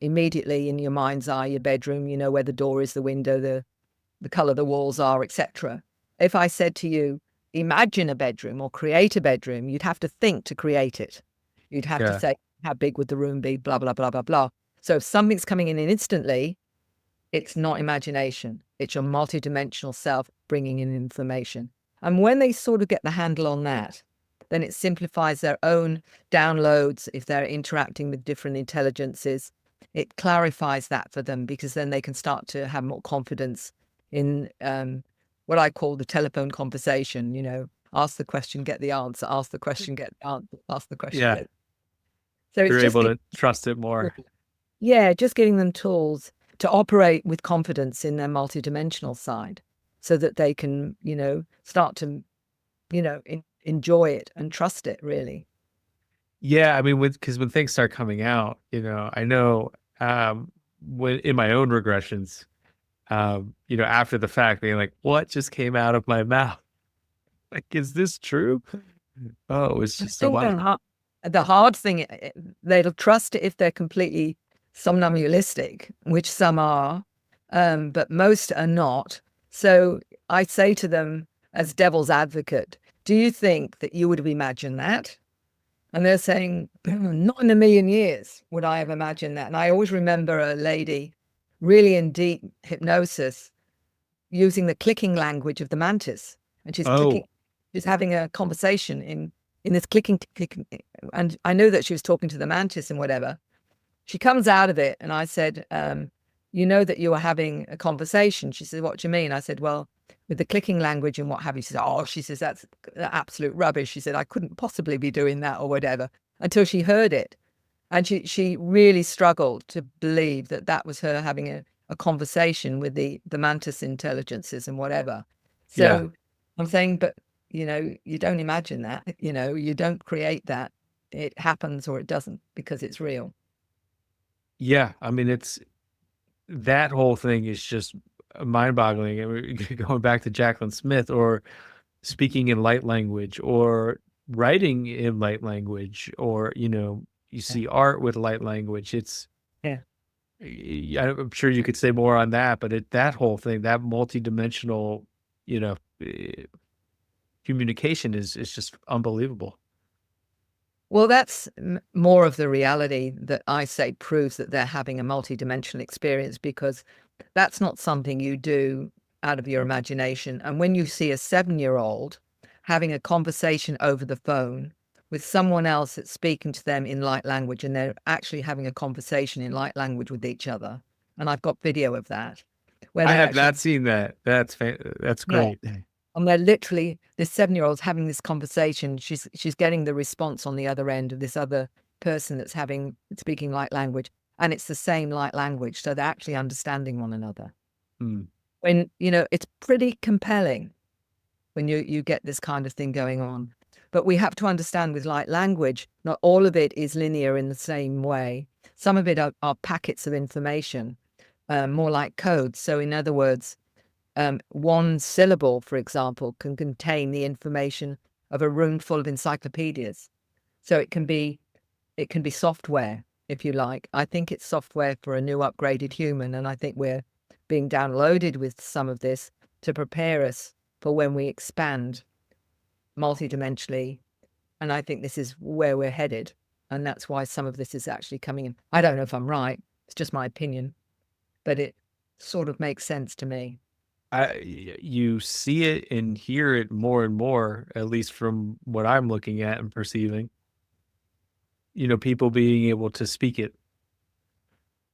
S2: immediately in your mind's eye, your bedroom, where the door is, the window, the color the walls are, etc. If I said to you, imagine a bedroom or create a bedroom, you'd have to think to create it. You'd have to
S1: Yeah.
S2: say, how big would the room be, blah, blah, blah, blah, blah. So if something's coming in instantly, it's not imagination. It's your multidimensional self bringing in information. And when they sort of get the handle on that, then it simplifies their own downloads. If they're interacting with different intelligences, it clarifies that for them, because then they can start to have more confidence in what I call the telephone conversation. Ask the question, get the answer. Ask the question, get the answer. Ask the question,
S1: Yeah.
S2: get. So it's
S1: You're
S2: just
S1: able to trust it more.
S2: just giving them tools to operate with confidence in their multidimensional side, so that they can, start to, enjoy it and trust it, really.
S1: Yeah, I mean, because when things start coming out, I know when in my own regressions, after the fact, being like, what just came out of my mouth? Like, is this true? Oh, it's
S2: I
S1: just so
S2: think
S1: wild.
S2: the hard thing, they'll trust it if they're completely somnambulistic, which some are, but most are not. So I say to them, as devil's advocate, do you think that you would have imagined that? And they're saying, not in a million years would I have imagined that. And I always remember a lady really in deep hypnosis using the clicking language of the mantis. And she's clicking,
S1: Oh,
S2: she's having a conversation in this clicking. And I knew that she was talking to the mantis and whatever. She comes out of it, and I said, you know that you are having a conversation. She said, what do you mean? I said, well, with the clicking language and what have you. She said, oh, she says, that's absolute rubbish. She said, I couldn't possibly be doing that or whatever, until she heard it. And she really struggled to believe that that was her having a conversation with the mantis intelligences and whatever.
S1: yeah.
S2: So I'm saying, but, you don't imagine that, you don't create that. It happens or it doesn't, because it's real.
S1: Yeah. I mean, that whole thing is just mind-boggling. I mean, going back to Jacqueline Smith, or speaking in light language, or writing in light language, or you
S2: Yeah.
S1: see art with light language.
S2: Yeah.
S1: I'm sure you could say more on that, but that whole thing, that multidimensional, you know, eh, communication is just unbelievable.
S2: Well, that's more of the reality that I say proves that they're having a multidimensional experience, because that's not something you do out of your imagination. And when you see a 7-year-old having a conversation over the phone with someone else that's speaking to them in light language, and they're actually having a conversation in light language with each other, and I've got video of that, where
S1: I
S2: they're
S1: have
S2: actually,
S1: not seen that. That's
S2: yeah,
S1: great.
S2: and they're literally, this 7-year-old's having this conversation. She's getting the response on the other end of this other person that's speaking light language, and it's the same light language, so they're actually understanding one another.
S1: Hmm.
S2: When it's pretty compelling when you get this kind of thing going on. But we have to understand, with light language, not all of it is linear in the same way. Some of it are packets of information, more like codes. So in other words, one syllable, for example, can contain the information of a room full of encyclopedias. So it can be software, if you like. I think it's software for a new upgraded human, and I think we're being downloaded with some of this to prepare us for when we expand multidimensionally. And I think this is where we're headed, and that's why some of this is actually coming in. I don't know if I'm right. It's just my opinion, but it sort of makes sense to me.
S1: You see it and hear it more and more, at least from what I'm looking at and perceiving. People being able to speak it.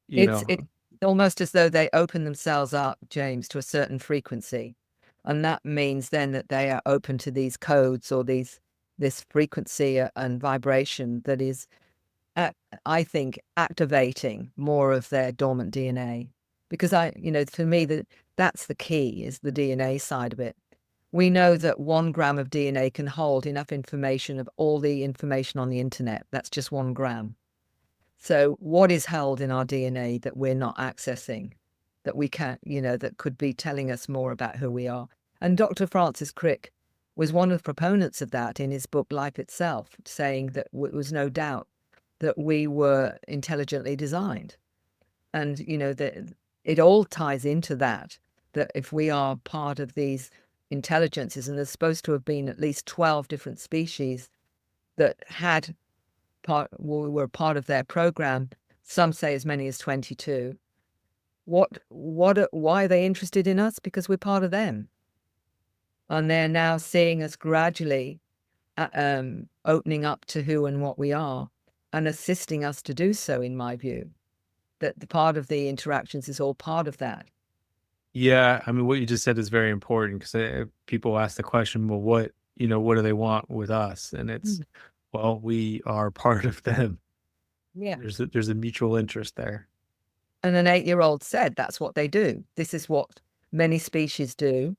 S1: You
S2: It's
S1: know,
S2: it almost as though they open themselves up, James, to a certain frequency. And that means then that they are open to these codes or this frequency and vibration that is, I think, activating more of their dormant DNA. Because for me, that's the key, is the DNA side of it. We know that 1 gram of DNA can hold enough information of all the information on the internet. That's just 1 gram. So what is held in our DNA that we're not accessing, that we can't, that could be telling us more about who we are? And Dr. Francis Crick was one of the proponents of that in his book, Life Itself, saying that it was no doubt that we were intelligently designed. And, that it all ties into that if we are part of these intelligences, and there's supposed to have been at least 12 different species that were part of their program. Some say as many as 22. Why are they interested in us? Because we're part of them. And they're now seeing us gradually opening up to who and what we are and assisting us to do so, in my view. That the part of the interactions is all part of that.
S1: Yeah, I mean, what you just said is very important, because people ask the question, well, what do they want with us? And it's, well, we are part of them.
S2: Yeah.
S1: There's a mutual interest there.
S2: And an 8-year-old said that's what they do. This is what many species do.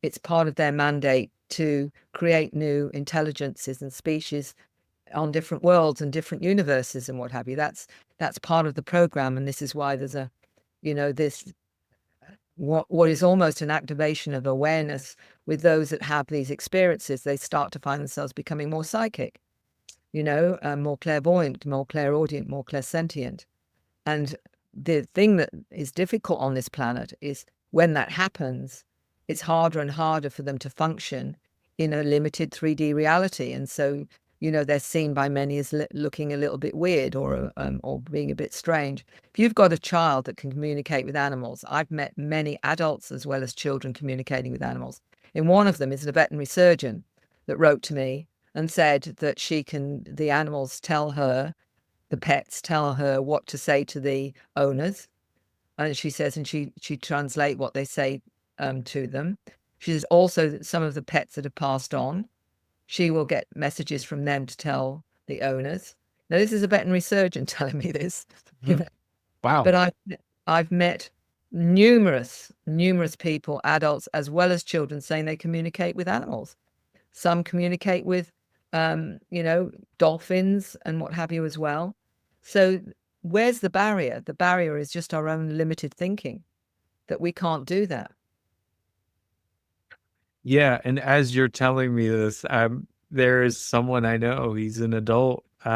S2: It's part of their mandate to create new intelligences and species on different worlds and different universes and what have you. That's part of the program. And this is why there's this what is almost an activation of awareness with those that have these experiences. They start to find themselves becoming more psychic, more clairvoyant, more clairaudient, more clairsentient. And the thing that is difficult on this planet is when that happens, it's harder and harder for them to function in a limited 3D reality. And so, they're seen by many as looking a little bit weird or being a bit strange. If you've got a child that can communicate with animals, I've met many adults as well as children communicating with animals. And one of them is a veterinary surgeon that wrote to me and said that the animals tell her, the pets tell her what to say to the owners. And she says, and she translate what they say to them. She says also that some of the pets that have passed on, she will get messages from them to tell the owners. Now, this is a veterinary surgeon telling me this.
S1: Wow.
S2: But I've met numerous people, adults as well as children, saying they communicate with animals. Some communicate with, dolphins and what have you as well. So where's the barrier? The barrier is just our own limited thinking, that we can't do that.
S1: Yeah, and as you're telling me this, there is someone I know. He's an adult. He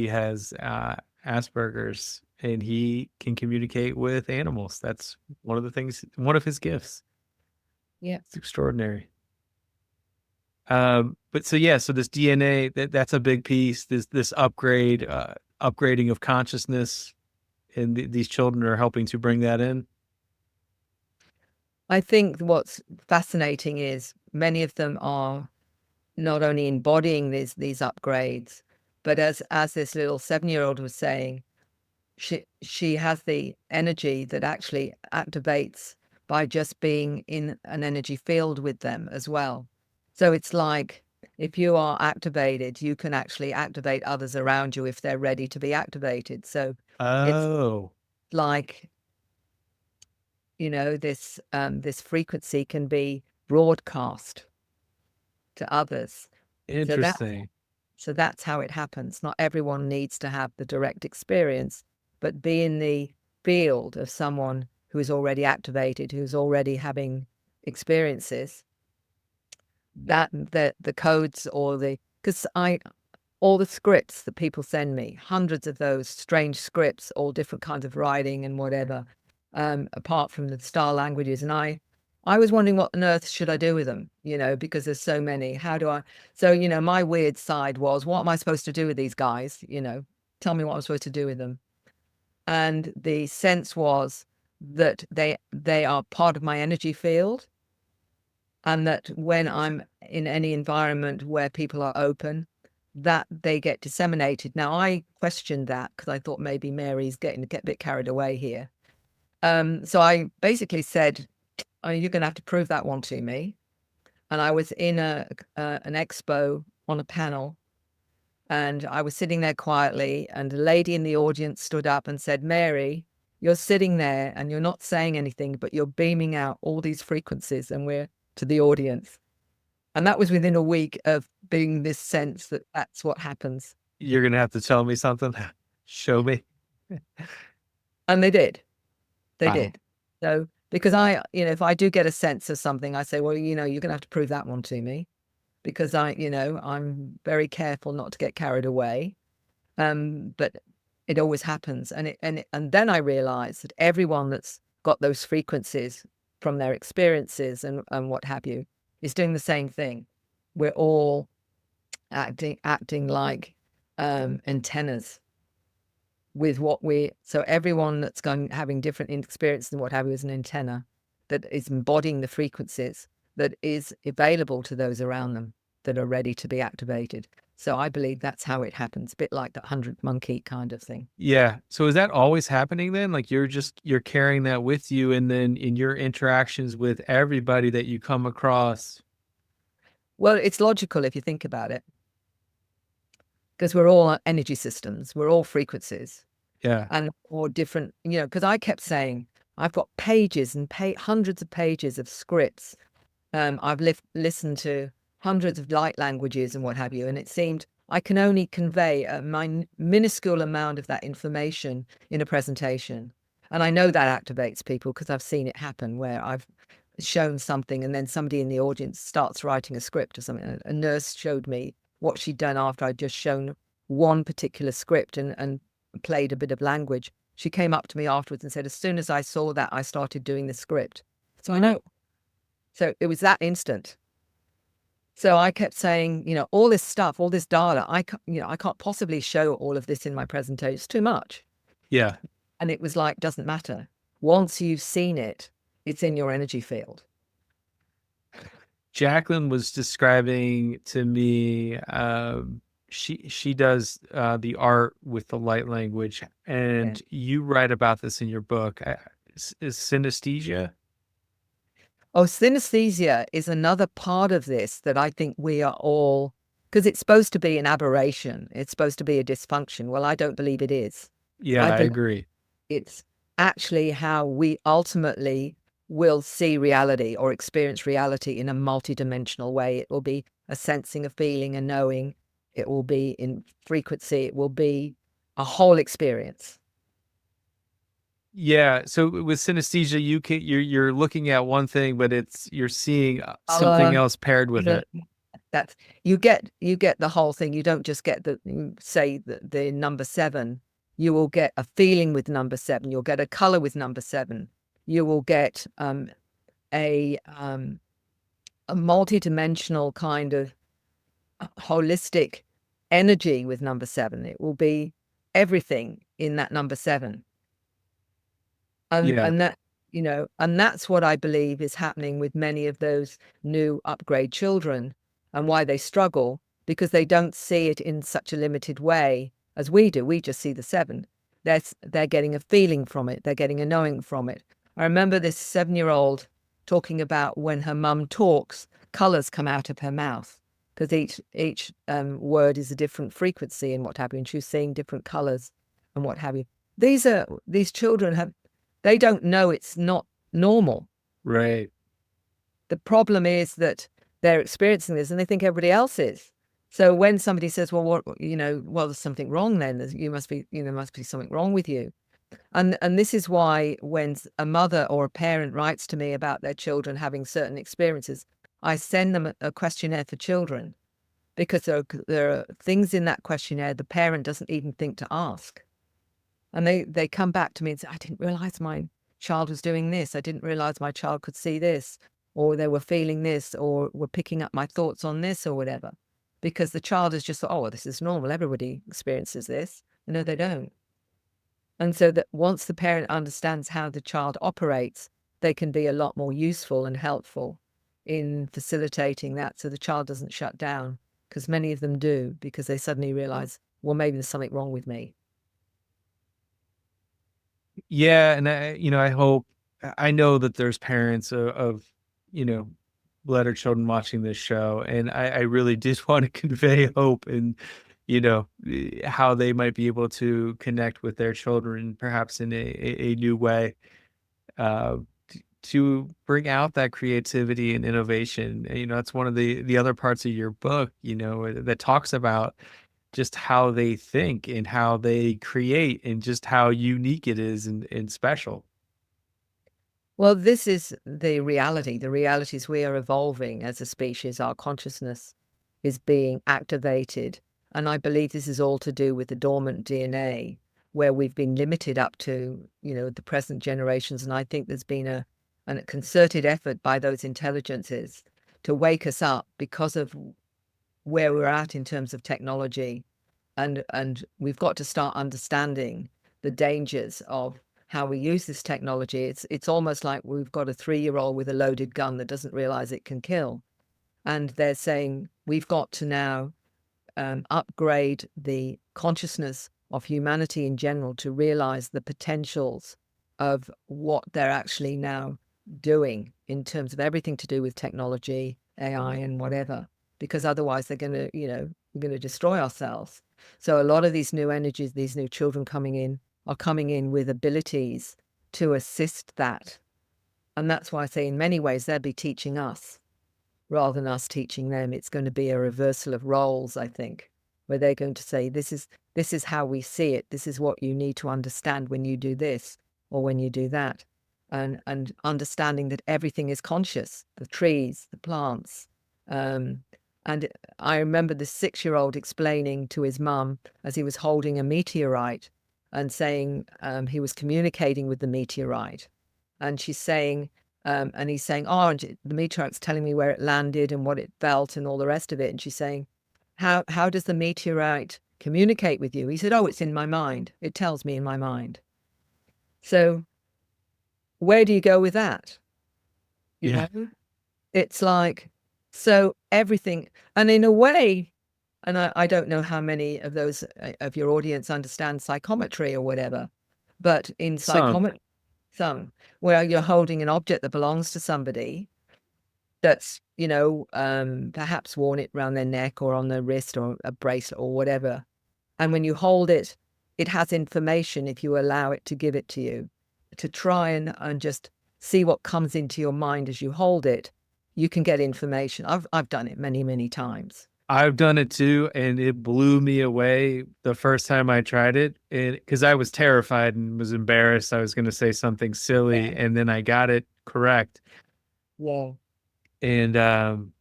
S1: has Asperger's, and he can communicate with animals. That's one of his gifts.
S2: Yeah,
S1: it's extraordinary. But so this DNA, that's a big piece. This upgrading of consciousness, and these children are helping to bring that in.
S2: I think what's fascinating is many of them are not only embodying these upgrades, but as this little 7-year-old was saying, she has the energy that actually activates by just being in an energy field with them as well. So it's like, if you are activated, you can actually activate others around you if they're ready to be activated. So it's like, this frequency can be broadcast to others.
S1: Interesting.
S2: So that's how it happens. Not everyone needs to have the direct experience, but be in the field of someone who is already activated, who's already having experiences. That the codes all the scripts that people send me, hundreds of those strange scripts, all different kinds of writing and whatever, apart from the star languages. And I was wondering what on earth should I do with them, because there's so many. How do I? So, my weird side was, what am I supposed to do with these guys? Tell me what I'm supposed to do with them. And the sense was that they are part of my energy field. And that when I'm in any environment where people are open, that they get disseminated. Now, I questioned that because I thought maybe Mary's getting a bit carried away here. So I basically said, "Oh, you're going to have to prove that one to me." And I was in an expo on a panel, and I was sitting there quietly, and a lady in the audience stood up and said, "Mary, you're sitting there and you're not saying anything, but you're beaming out all these frequencies," and we're to the audience. And that was within a week of being this sense that that's what happens.
S1: You're going to have to tell me something. Show me.
S2: And they did. They
S1: Wow.
S2: did. So, because if I do get a sense of something, I say, well, you're going to have to prove that one to me, because I'm very careful not to get carried away. But it always happens. And then I realized that everyone that's got those frequencies from their experiences and what have you is doing the same thing. We're all acting like antennas with so everyone that's having different experiences and what have you is an antenna that is embodying the frequencies that is available to those around them that are ready to be activated. So I believe that's how it happens, a bit like that 100 monkey kind of thing.
S1: Yeah. So is that always happening then? Like you're carrying that with you, and then in your interactions with everybody that you come across?
S2: Well, it's logical if you think about it, because we're all energy systems, we're all frequencies.
S1: Yeah.
S2: And or different, because I kept saying, I've got pages and hundreds of pages of scripts. I've listened to hundreds of light languages and what have you. And it seemed I can only convey a minuscule amount of that information in a presentation. And I know that activates people because I've seen it happen where I've shown something and then somebody in the audience starts writing a script or something. A nurse showed me what she'd done after I'd just shown one particular script and played a bit of language. She came up to me afterwards and said, as soon as I saw that, I started doing the script. So I know. So it was that instant. So I kept saying, all this stuff, all this data, I can't possibly show all of this in my presentation. It's too much.
S1: Yeah.
S2: And it was like, doesn't matter. Once you've seen it, it's in your energy field.
S1: Jacqueline was describing to me, she does the art with the light language, and you write about this in your book. Is synesthesia?
S2: Oh, synesthesia is another part of this that I think we are all, because it's supposed to be an aberration. It's supposed to be a dysfunction. Well, I don't believe it is.
S1: Yeah, I agree.
S2: It's actually how we ultimately will see reality or experience reality in a multidimensional way. It will be a sensing, a feeling, a knowing. It will be in frequency. It will be a whole experience.
S1: Yeah. So with synesthesia, you're looking at one thing, but you're seeing something else paired with it.
S2: That's you get the whole thing. You don't just get the number 7. You will get a feeling with number 7. You'll get a color with number 7. You will get a multidimensional kind of holistic energy with number 7. It will be everything in that number 7. And that, and that's what I believe is happening with many of those new upgrade children, and why they struggle, because they don't see it in such a limited way as we do. We just see the 7. They're getting a feeling from it. They're getting a knowing from it. I remember this 7-year-old talking about when her mum talks, colors come out of her mouth, because each word is a different frequency and what have you, and she's seeing different colors and what have you. These children they don't know it's not normal.
S1: Right. The
S2: problem is that they're experiencing this and they think everybody else is. So when somebody says, well, there's something wrong then, there must be something wrong with you. And this is why when a mother or a parent writes to me about their children having certain experiences, I send them a questionnaire for children, because there are things in that questionnaire the parent doesn't even think to ask. And they come back to me and say, I didn't realize my child was doing this. I didn't realize my child could see this, or they were feeling this, or were picking up my thoughts on this, or whatever. Because the child is just, oh, well, this is normal. Everybody experiences this. No, they don't. And so that once the parent understands how the child operates, they can be a lot more useful and helpful in facilitating that, so the child doesn't shut down. because many of them do, because they suddenly realize, well, maybe there's something wrong with me.
S1: Yeah, and I know that there's parents of letter children watching this show, and I really did want to convey hope and how they might be able to connect with their children perhaps in a new way, uh, to bring out that creativity and innovation. And, that's one of the other parts of your book, that talks about just how they think and how they create and just how unique it is and special.
S2: Well, this is the reality. The reality is we are evolving as a species. Our consciousness is being activated. And I believe this is all to do with the dormant DNA, where we've been limited up to, the present generations. And I think there's been a concerted effort by those intelligences to wake us up because of where we're at in terms of technology. And we've got to start understanding the dangers of how we use this technology. It's almost like we've got a 3-year-old with a loaded gun that doesn't realize it can kill. And they're saying we've got to now upgrade the consciousness of humanity in general to realize the potentials of what they're actually now doing in terms of everything to do with technology, AI, and whatever. Because otherwise they're going to, we're going to destroy ourselves. So a lot of these new energies, these new children coming in, are coming in with abilities to assist that. And that's why I say in many ways they'll be teaching us rather than us teaching them. It's going to be a reversal of roles, I think, where they're going to say, this is how we see it. This is what you need to understand when you do this or when you do that. And understanding that everything is conscious, the trees, the plants. And I remember the 6-year-old explaining to his mum as he was holding a meteorite and saying he was communicating with the meteorite. And she's saying, and he's saying, oh, and the meteorite's telling me where it landed and what it felt and all the rest of it. And she's saying, how does the meteorite communicate with you? He said, oh, it's in my mind. It tells me in my mind. So where do you go with that? You know? It's like, so everything, and in a way, and I don't know how many of those of your audience understand psychometry or whatever, but in psychometry, some where you're holding an object that belongs to somebody that's, perhaps worn it around their neck or on their wrist or a bracelet or whatever. And when you hold it, it has information if you allow it to give it to you, to try and just see what comes into your mind as you hold it. You can get information. I've done it many, many times.
S1: I've done it too, and it blew me away the first time I tried it, because I was terrified and was embarrassed. I was going to say something silly, and then I got it correct.
S2: Yeah.
S1: And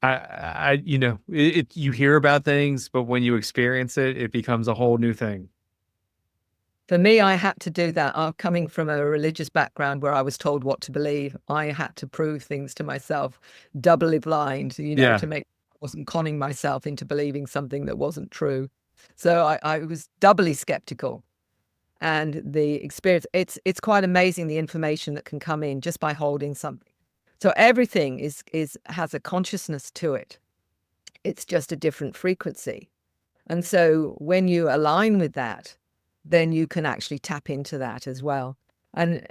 S1: you hear about things, but when you experience it, it becomes a whole new thing.
S2: For me, I had to do that. Coming from a religious background where I was told what to believe, I had to prove things to myself, doubly blind, to make I wasn't conning myself into believing something that wasn't true. So I was doubly skeptical. And the experience, it's quite amazing the information that can come in just by holding something. So everything has a consciousness to it. It's just a different frequency. And so when you align with that, then you can actually tap into that as well. And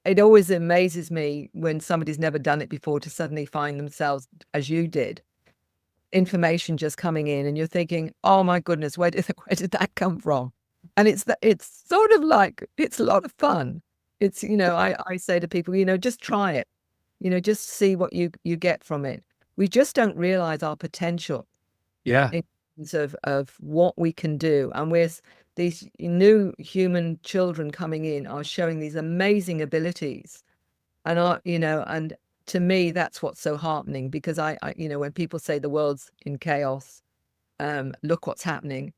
S2: it always amazes me when somebody's never done it before to suddenly find themselves, as you did, information just coming in and you're thinking, oh my goodness, where did that come from? And it's sort of like, it's a lot of fun. It's, I say to people, just try it, just see what you get from it. We just don't realize our potential.
S1: Yeah.
S2: In terms of what we can do. And with these new human children coming in are showing these amazing abilities. And and to me, that's what's so heartening, because I when people say the world's in chaos, look what's happening.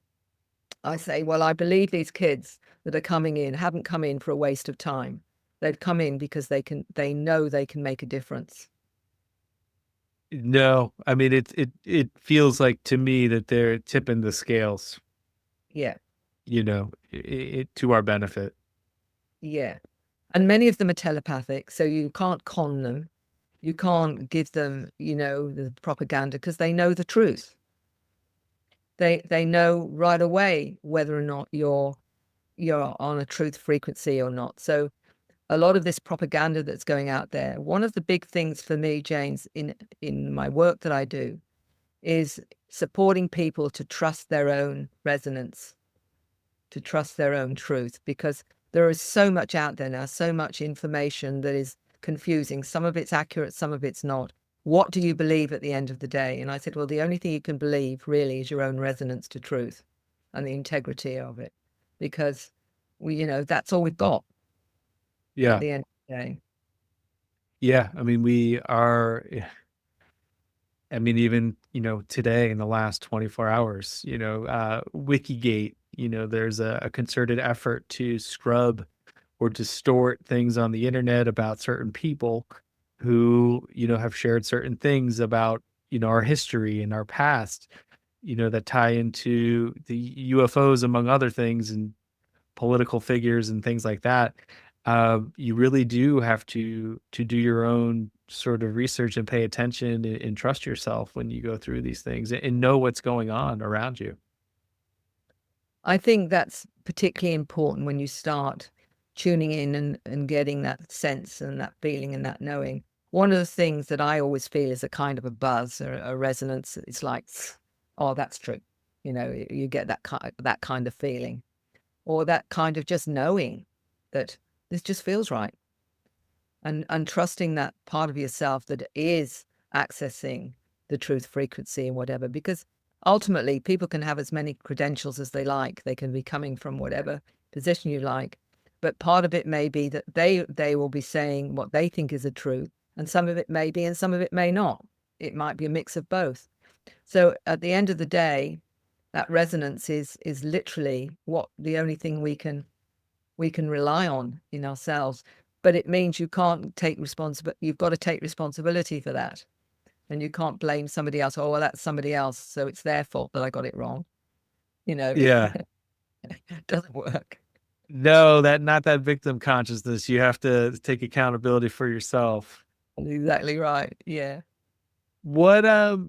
S2: I say, well, I believe these kids that are coming in haven't come in for a waste of time. They've come in because they know they can make a difference.
S1: No, I mean, it feels like to me that they're tipping the scales,
S2: Yeah.
S1: To our benefit.
S2: Yeah. And many of them are telepathic, so you can't con them. You can't give them, the propaganda, because they know the truth. They know right away whether or not you're on a truth frequency or not. So a lot of this propaganda that's going out there, one of the big things for me, James, in my work that I do, is supporting people to trust their own resonance, to trust their own truth, because there is so much out there now, so much information that is confusing. Some of it's accurate, some of it's not. What do you believe at the end of the day? And I said, well, the only thing you can believe really is your own resonance to truth and the integrity of it, because that's all we've got at
S1: Yeah.
S2: the end of the day.
S1: Yeah. I mean, even, today in the last 24 hours, Wikigate, there's a concerted effort to scrub or distort things on the internet about certain people who, have shared certain things about, our history and our past, that tie into the UFOs, among other things, and political figures and things like that. You really do have to do your own sort of research and pay attention and trust yourself when you go through these things and know what's going on around you.
S2: I think that's particularly important when you start tuning in and getting that sense and that feeling and that knowing. One of the things that I always feel is a kind of a buzz or a resonance. It's like, oh, that's true. You get that kind of feeling, or that kind of just knowing that this just feels right, and trusting that part of yourself that is accessing the truth frequency and whatever, because ultimately people can have as many credentials as they like. They can be coming from whatever position you like, but part of it may be that they will be saying what they think is a truth, and some of it may be and some of it may not. It might be a mix of both. So at the end of the day, that resonance is literally what the only thing we can rely on in ourselves. But it means you can't take responsibility. You've got to take responsibility for that. And you can't blame somebody else. Oh, well, that's somebody else, so it's their fault that I got it wrong.
S1: Yeah.
S2: It doesn't work.
S1: No, not that victim consciousness. You have to take accountability for yourself.
S2: Exactly right. Yeah.
S1: What There's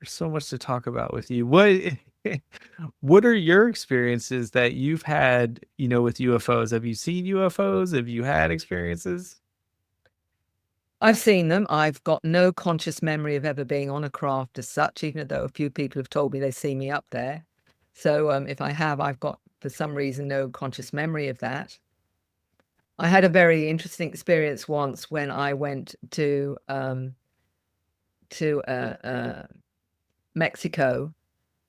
S1: so much to talk about with you. What are your experiences that you've had, with UFOs? Have you seen UFOs? Have you had experiences?
S2: I've seen them. I've got no conscious memory of ever being on a craft as such, even though a few people have told me they see me up there. So if I have, I've got, for some reason, no conscious memory of that. I had a very interesting experience once when I went to to uh, uh, Mexico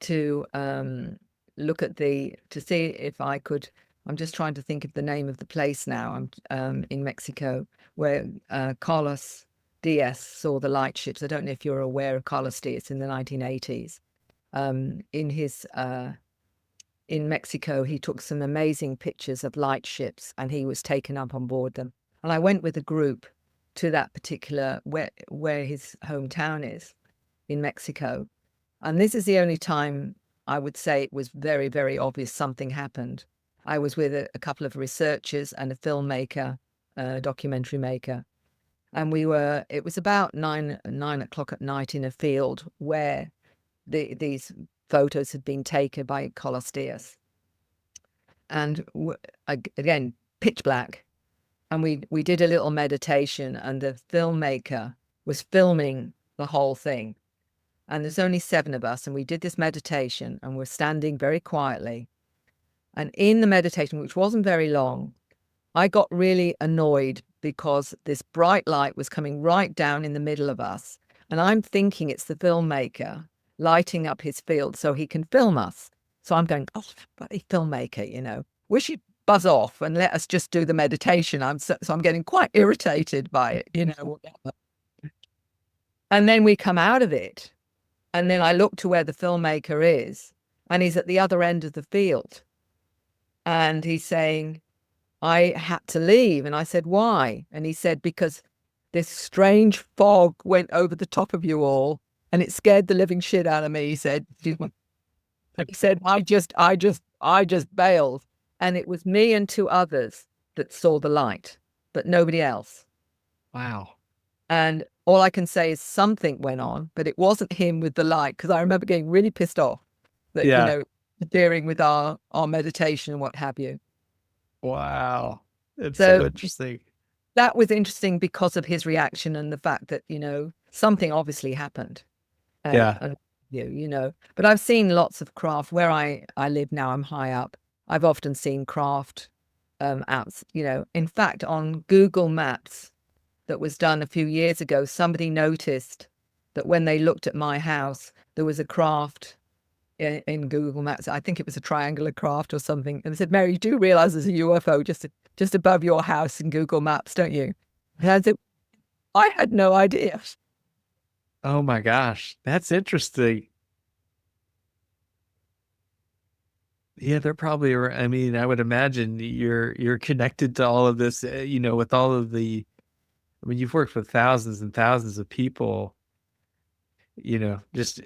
S2: to look at to see if I could. I'm just trying to think of the name of the place now. I'm in Mexico, where Carlos Diaz saw the light ships. I don't know if you're aware of Carlos Diaz in the 1980s. In his in Mexico, he took some amazing pictures of light ships, and he was taken up on board them. And I went with a group to that particular where his hometown is in Mexico. And this is the only time I would say it was very, very obvious something happened. I was with a couple of researchers and a filmmaker, a documentary maker. And it was about 9 o'clock at night in a field where these photos had been taken by Carlos Diaz. And again, pitch black. And we did a little meditation, and the filmmaker was filming the whole thing. And there's only 7 of us, and we did this meditation, and we're standing very quietly. And in the meditation, which wasn't very long, I got really annoyed because this bright light was coming right down in the middle of us. And I'm thinking it's the filmmaker lighting up his field so he can film us. So I'm going, oh, bloody filmmaker, wish you'd buzz off and let us just do the meditation. So I'm getting quite irritated by it, whatever. And then we come out of it. And then I look to where the filmmaker is, and he's at the other end of the field. And he's saying, I had to leave. And I said, why? And he said, because this strange fog went over the top of you all, and it scared the living shit out of me. He said, I just bailed. And it was me and 2 others that saw the light, but nobody else.
S1: Wow.
S2: And all I can say is something went on, but it wasn't him with the light, because I remember getting really pissed off that,
S1: Yeah.
S2: interfering with our meditation and what have you.
S1: Wow. It's so
S2: So
S1: interesting.
S2: that was interesting because of his reaction and the fact that, something obviously happened.
S1: Yeah.
S2: And but I've seen lots of craft where I live now. I'm high up. I've often seen craft apps, in fact, on Google Maps that was done a few years ago, somebody noticed that when they looked at my house, there was a craft in Google Maps. I think it was a triangular craft or something. And they said, Mary, you do realize there's a UFO just above your house in Google Maps, don't you? And I said, I had no idea.
S1: Oh my gosh. That's interesting. Yeah, they're probably, I mean, I would imagine you're connected to all of this, with all of I mean, you've worked with thousands and thousands of people, just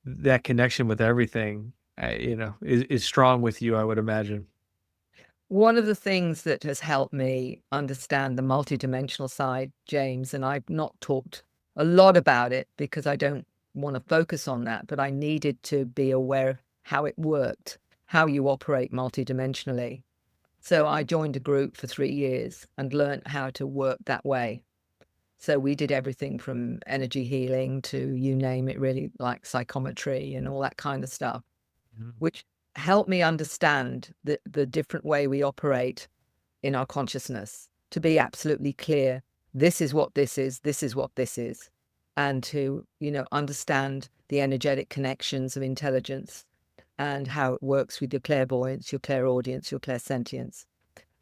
S1: that connection with everything, is strong with you, I would imagine.
S2: One of the things that has helped me understand the multidimensional side, James, and I've not talked a lot about it because I don't want to focus on that, but I needed to be aware of how it worked, how you operate multidimensionally. So I joined a group for 3 years and learned how to work that way. So we did everything from energy healing to you name it, really, like psychometry and all that kind of stuff,
S1: Mhm.
S2: which helped me understand the different way we operate in our consciousness, to be absolutely clear, this is what this is what this is, and to, understand the energetic connections of intelligence and how it works with your clairvoyance, your clairaudience, your clairsentience.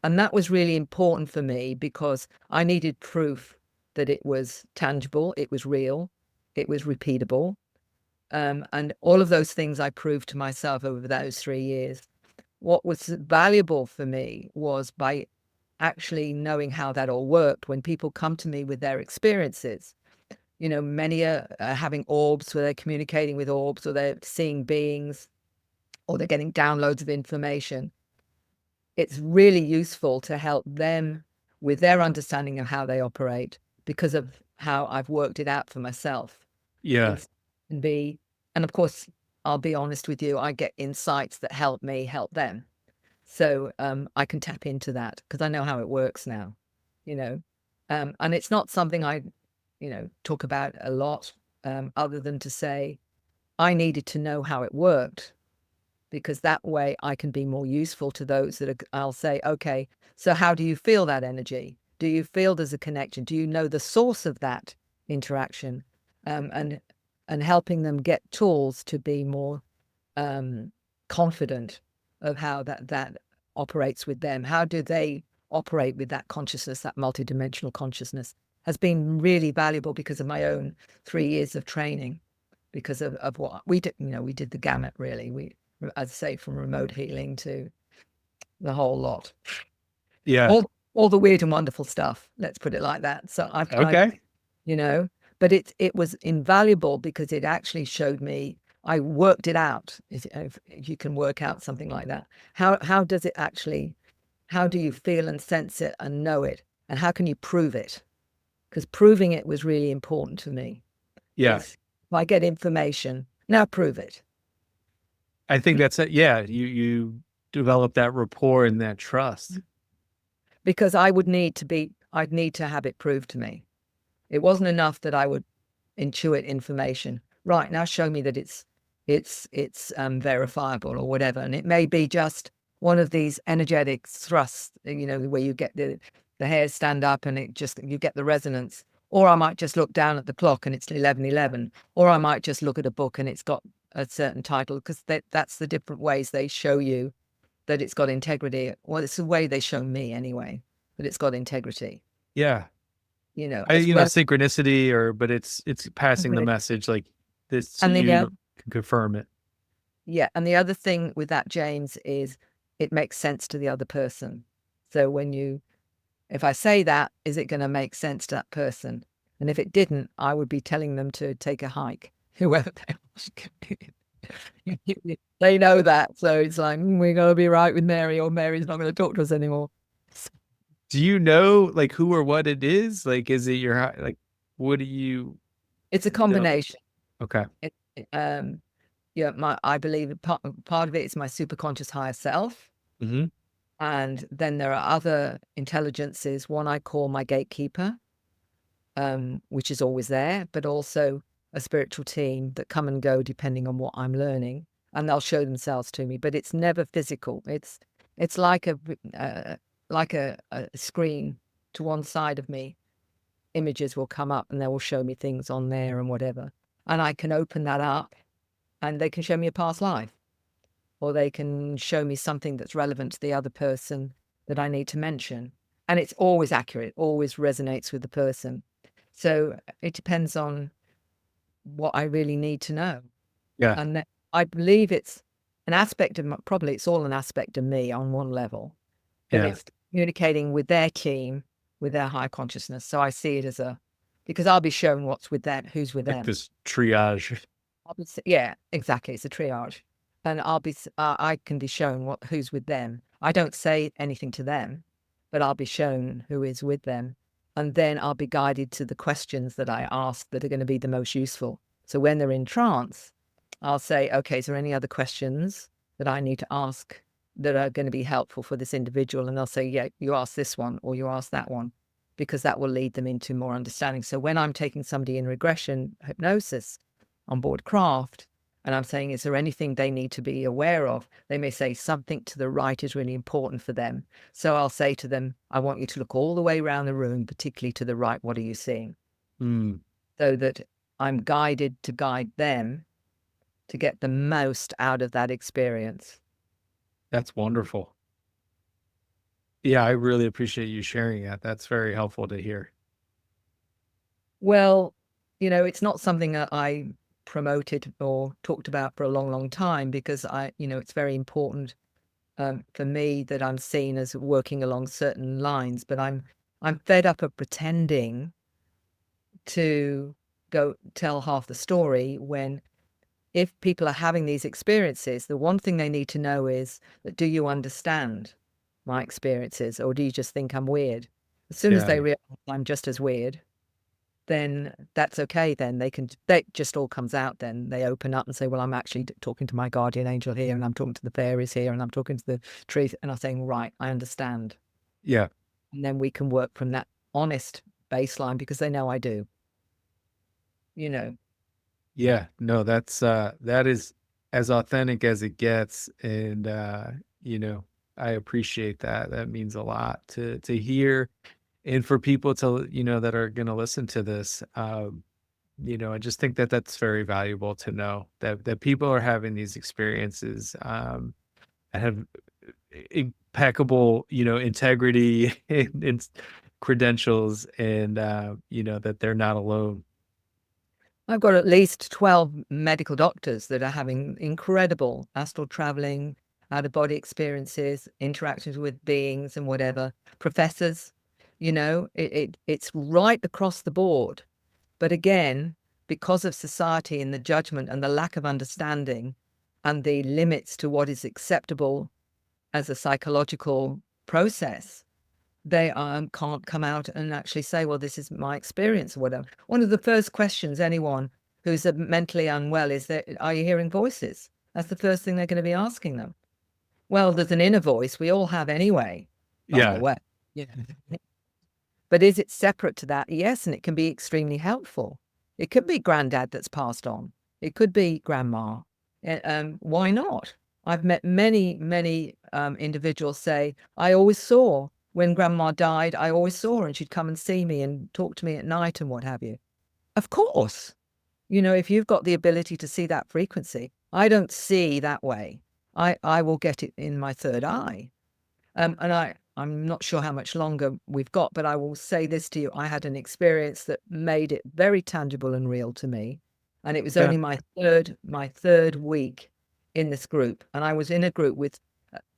S2: And that was really important for me because I needed proof that it was tangible, it was real, it was repeatable. And all of those things I proved to myself over those 3 years. What was valuable for me was by actually knowing how that all worked. When people come to me with their experiences, many are having orbs where they're communicating with orbs, or they're seeing beings, or they're getting downloads of information. It's really useful to help them with their understanding of how they operate because of how I've worked it out for myself.
S1: Yeah.
S2: It's can be, and of course, I'll be honest with you, I get insights that help me help them. So I can tap into that because I know how it works now, you know. And it's not something I, talk about a lot, other than to say I needed to know how it worked because that way I can be more useful to those that I'll say, okay, so how do you feel that energy? Do you feel there's a connection? Do you know the source of that interaction? And helping them get tools to be more confident of how that operates with them. How do they operate with that consciousness, that multidimensional consciousness, has been really valuable because of my own 3 years of training, because of what we did. We did the gamut, really. We, as I say, from remote healing to the whole lot.
S1: Yeah.
S2: All the weird and wonderful stuff. Let's put it like that. So I've
S1: Okay.
S2: but it was invaluable because it actually showed me. I worked it out. If you can work out something like that, how does it actually? How do you feel and sense it and know it? And how can you prove it? Because proving it was really important to me.
S1: Yeah.
S2: It's if I get information, now prove it.
S1: I think that's it. Yeah. You develop that rapport and that trust.
S2: Because I'd need to have it proved to me. It wasn't enough that I would intuit information. Right, now show me that it's verifiable or whatever. And it may be just one of these energetic thrusts, where you get the hairs stand up and you get the resonance. Or I might just look down at the clock and it's 11:11. Or I might just look at a book and it's got a certain title, because that's the different ways they show you that it's got integrity. Well, it's the way they show me anyway, that it's got integrity,
S1: Yeah.
S2: as well.
S1: Synchronicity, but it's passing the message like this, so
S2: And
S1: you can confirm it.
S2: yeah, and the other thing with that, James, is it makes sense to the other person. So if I say that, is it going to make sense to that person? And if it didn't, I would be telling them to take a hike, whoever they are. They know that. So it's like, we're going to be right with Mary, or Mary's not going to talk to us anymore.
S1: Do you know like who or what it is? Like, is it your, like, What do you
S2: It's a
S1: know?
S2: combination.
S1: Okay.
S2: I believe part of it is my superconscious higher self.
S1: Hmm.
S2: And then there are other intelligences, one I call my gatekeeper, which is always there, but also a spiritual team that come and go depending on what I'm learning, and they'll show themselves to me. But it's never physical. It's like a screen to one side of me. Images will come up and they will show me things on there and whatever, and I can open that up, and they can show me a past life, or they can show me something that's relevant to the other person that I need to mention. And it's always accurate, always resonates with the person. So it depends on what I really need to know.
S1: Yeah.
S2: And I believe it's an aspect of probably it's all an aspect of me on one level, but
S1: Yeah.
S2: it's communicating with their team, with their high consciousness. So I see it as because I'll be shown what's with them, who's with
S1: Like
S2: them.
S1: this triage.
S2: Yeah, exactly. It's a triage. And I can be shown who's with them. I don't say anything to them, but I'll be shown who is with them. And then I'll be guided to the questions that I ask that are going to be the most useful. So when they're in trance, I'll say, okay, is there any other questions that I need to ask that are going to be helpful for this individual? And they'll say, yeah, you ask this one or you ask that one, because that will lead them into more understanding. So when I'm taking somebody in regression hypnosis on board craft, and I'm saying, is there anything they need to be aware of? They may say something to the right is really important for them. So I'll say to them, I want you to look all the way around the room, particularly to the right. What are you seeing?
S1: Mm,
S2: So that I'm guided to guide them to get the most out of that experience.
S1: that's wonderful. Yeah, I really appreciate you sharing that. That's very helpful to hear.
S2: Well, it's not something that I promoted or talked about for a long, long time, because it's very important for me that I'm seen as working along certain lines. But I'm fed up of pretending to go tell half the story, when if people are having these experiences, the one thing they need to know is that, do you understand my experiences, or do you just think I'm weird? As soon as
S1: Yeah.
S2: they realize I'm just as weird, then that's okay. Then that just all comes out. Then they open up and say, well, I'm actually talking to my guardian angel here, and I'm talking to the fairies here, and I'm talking to the trees, and I'm saying, right, I understand.
S1: Yeah.
S2: And then we can work from that honest baseline, because they know I do, you know.
S1: Yeah. No, that is as authentic as it gets. And you know, I appreciate that. That means a lot to hear. And for people to, that are gonna listen to this, I just think that that's very valuable to know that people are having these experiences, and have impeccable, integrity and credentials, and that they're not alone.
S2: I've got at least 12 medical doctors that are having incredible astral traveling, out of body experiences, interactions with beings and whatever. Professors, it's right across the board. But again, because of society and the judgment and the lack of understanding and the limits to what is acceptable as a psychological process, they can't come out and actually say, well, this is my experience or whatever. One of the first questions anyone who's mentally unwell is that, are you hearing voices? That's the first thing they're going to be asking them. Well, there's an inner voice we all have anyway,
S1: Yeah.
S2: somewhere. Yeah. But is it separate to that? Yes, and it can be extremely helpful. It could be granddad that's passed on. It could be grandma. Why not? I've met many, many individuals say, I always saw when grandma died, I always saw her, and she'd come and see me and talk to me at night and what have you. Of course, if you've got the ability to see that frequency, I don't see that way. I will get it in my third eye. And I'm not sure how much longer we've got, but I will say this to you. I had an experience that made it very tangible and real to me. And it was
S1: Yeah.
S2: only my third week in this group. And I was in a group with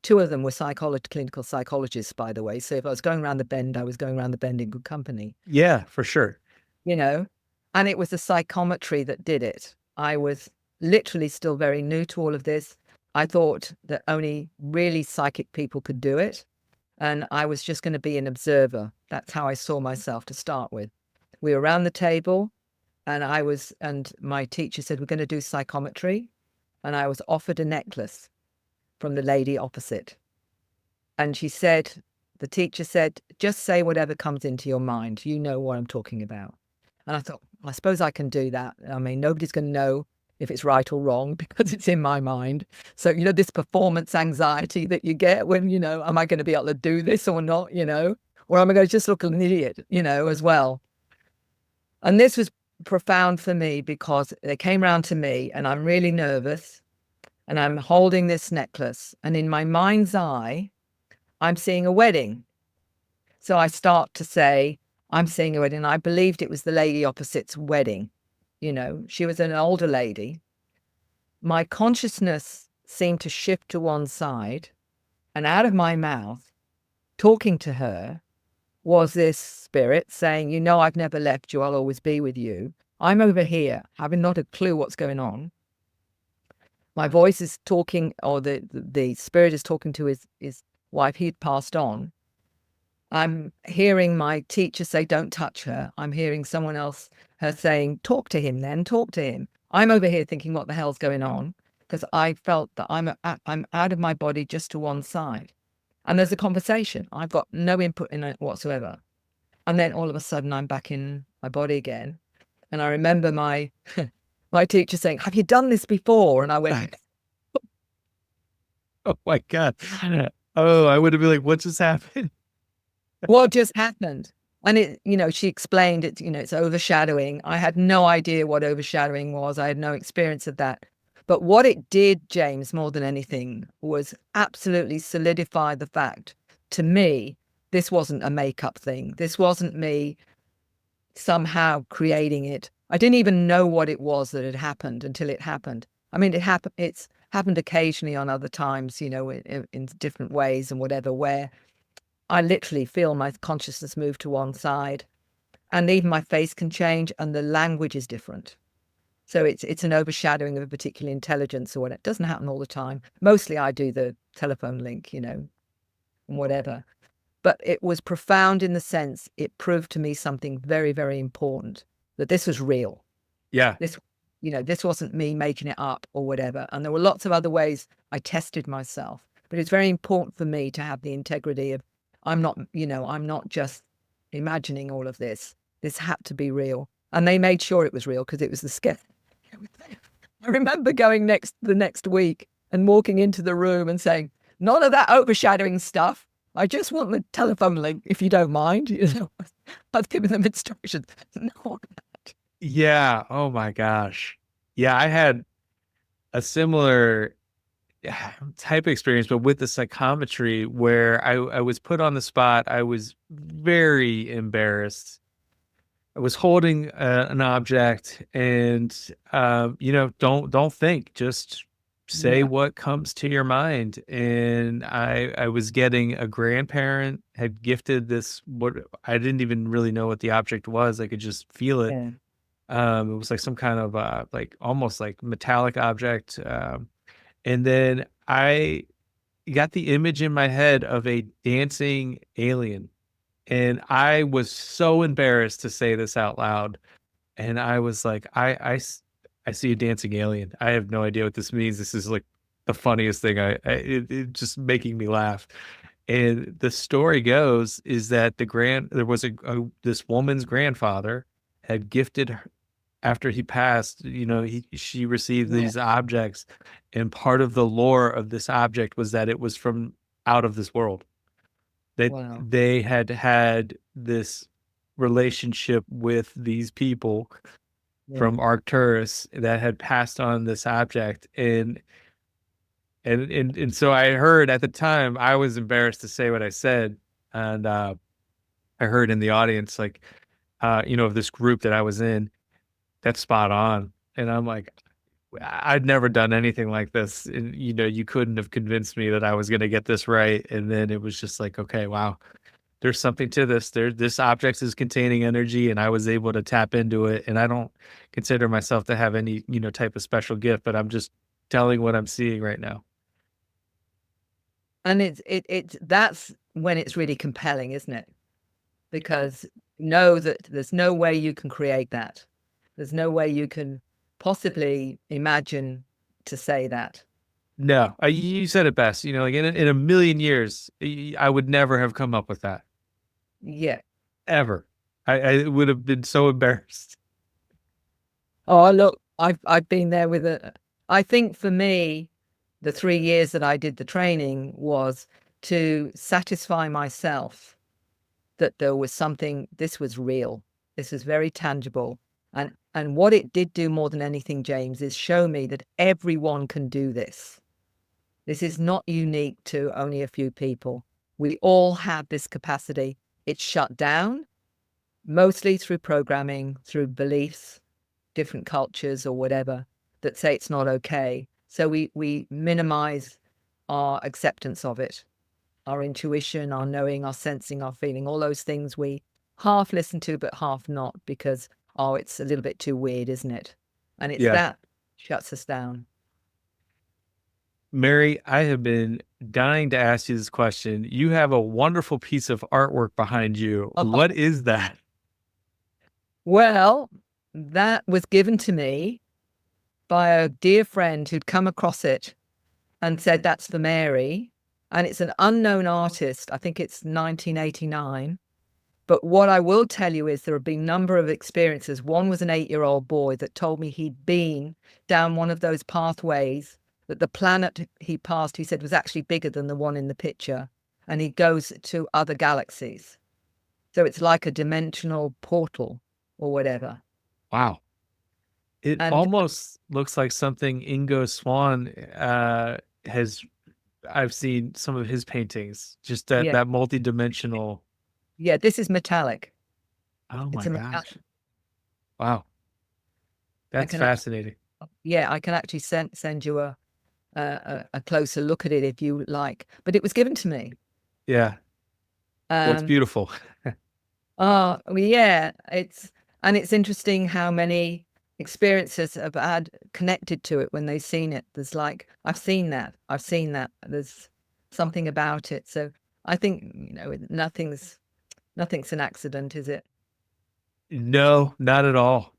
S2: two of them were clinical psychologists, by the way. So if I was going around the bend, I was going around the bend in good company,
S1: Yeah, for sure.
S2: you know? And it was the psychometry that did it. I was literally still very new to all of this. I thought that only really psychic people could do it. And I was just going to be an observer. That's how I saw myself to start with. We were around the table, and my teacher said, we're going to do psychometry. And I was offered a necklace from the lady opposite. And the teacher said, just say whatever comes into your mind. You know what I'm talking about. And I thought, I suppose I can do that. I mean, nobody's going to know if it's right or wrong because it's in my mind. So, this performance anxiety that you get when, am I going to be able to do this or not, or am I going to just look like an idiot, as well. And this was profound for me because they came round to me and I'm really nervous and I'm holding this necklace. And in my mind's eye, I'm seeing a wedding. So I start to say, I'm seeing a wedding. I believed it was the lady opposite's wedding. She was an older lady. My consciousness seemed to shift to one side, and out of my mouth, talking to her, was this spirit saying, I've never left you. I'll always be with you. I'm over here, having not a clue what's going on. My voice is talking, or the spirit is talking to his wife. He'd passed on. I'm hearing my teacher say, don't touch her. I'm hearing someone else, her saying, talk to him then, talk to him. I'm over here thinking, what the hell's going on? Because I felt that I'm out of my body just to one side. And there's a conversation. I've got no input in it whatsoever. And then all of a sudden I'm back in my body again. And I remember my teacher saying, have you done this before? And I went,
S1: oh my God. Oh, I would have been like, what just happened?
S2: What just happened? And she explained it, it's overshadowing. I had no idea what overshadowing was. I had no experience of that. But what it did, James, more than anything, was absolutely solidify the fact to me, this wasn't a makeup thing. This wasn't me somehow creating it. I didn't even know what it was that had happened until it happened. I mean, it's happened occasionally on other times, in different ways and whatever, where I literally feel my consciousness move to one side, and even my face can change and the language is different. So it's an overshadowing of a particular intelligence or whatever. It doesn't happen all the time. Mostly I do the telephone link, and whatever. But it was profound in the sense it proved to me something very, very important, that this was real.
S1: Yeah.
S2: This wasn't me making it up or whatever. And there were lots of other ways I tested myself. But it's very important for me to have the integrity of, I'm not just imagining all of this. This had to be real. And they made sure it was real because it was the scare. I remember going the next week and walking into the room and saying, none of that overshadowing stuff. I just want the telephone link, if you don't mind. I've given them instructions. No.
S1: Yeah. Oh my gosh. Yeah. I had a similar type of experience, but with the psychometry, where I was put on the spot. I was very embarrassed. I was holding an object, and don't think, just say what comes to your mind. And I was getting, a grandparent had gifted this, what I didn't even really know what the object was. I could just feel it.
S2: Yeah.
S1: It was like some kind of like almost like metallic object. And then I got the image in my head of a dancing alien. And I was so embarrassed to say this out loud. And I was like, I see a dancing alien. I have no idea what this means. This is like the funniest thing. It just making me laugh. And the story goes is that there was this woman's grandfather had gifted her, after he passed, she received these objects, and part of the lore of this object was that it was from out of this world. That they had this relationship with these people from Arcturus that had passed on this object, and so I heard at the time, I was embarrassed to say what I said, and I heard in the audience, like, of this group that I was in, that's spot on. And I'm like, I'd never done anything like this. And, you couldn't have convinced me that I was going to get this right. And then it was just like, okay, wow, there's something to this. This object is containing energy, and I was able to tap into it. And I don't consider myself to have any, type of special gift, but I'm just telling what I'm seeing right now.
S2: And that's when it's really compelling, isn't it? Because know that there's no way you can create that. There's no way you can possibly imagine to say that.
S1: No, you said it best. Like in a million years, I would never have come up with that
S2: Yeah.
S1: ever. I would have been so embarrassed.
S2: Oh, look, I've been there with it. I think for me, the 3 years that I did the training was to satisfy myself that there was something, this was real. This was very tangible. And what it did do more than anything, James, is show me that everyone can do this. This is not unique to only a few people. We all have this capacity. It's shut down, mostly through programming, through beliefs, different cultures or whatever that say it's not okay. So we minimize our acceptance of it, our intuition, our knowing, our sensing, our feeling, all those things we half listen to but half not because, oh, it's a little bit too weird, isn't it? And it's
S1: Yeah.
S2: that shuts us down.
S1: Mary, I have been dying to ask you this question. You have a wonderful piece of artwork behind you. What is that?
S2: Well, that was given to me by a dear friend who'd come across it and said, that's for Mary. And it's an unknown artist. I think it's 1989. But what I will tell you is there have been a number of experiences. One was an 8-year-old boy that told me he'd been down one of those pathways, that the planet he passed, he said, was actually bigger than the one in the picture. And he goes to other galaxies. So it's like a dimensional portal or whatever.
S1: Wow. It
S2: And
S1: almost looks like something Ingo Swann has. I've seen some of his paintings, just that
S2: yeah,
S1: that multi-dimensional.
S2: yeah, this is metallic.
S1: Oh
S2: It's
S1: my
S2: a
S1: gosh. Wow.
S2: I
S1: That's
S2: can actually,
S1: fascinating.
S2: yeah, I can actually send you a closer look at it if you like. But it was given to me.
S1: Yeah. Well, it's
S2: Um,
S1: beautiful.
S2: oh, well, yeah, it's interesting how many experiences have had connected to it when they've seen it. There's like, I've seen that. I've seen that. There's something about it. So I think, nothing's an accident, is it?
S1: No, not at all.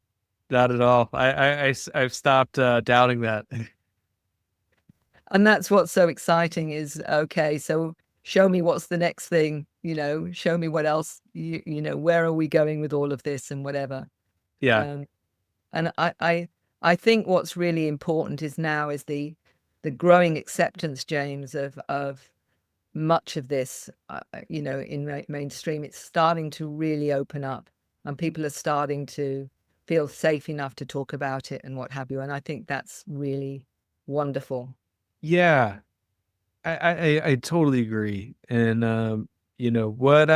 S1: Not at all. I've stopped doubting that.
S2: And that's what's so exciting is, okay, so show me what's the next thing, show me what else, where are we going with all of this and whatever.
S1: Yeah.
S2: Um, and I think what's really important is the growing acceptance, James, of much of this, in mainstream. It's starting to really open up and people are starting to feel safe enough to talk about it and what have you. And I think that's really wonderful.
S1: Yeah. I totally agree. And what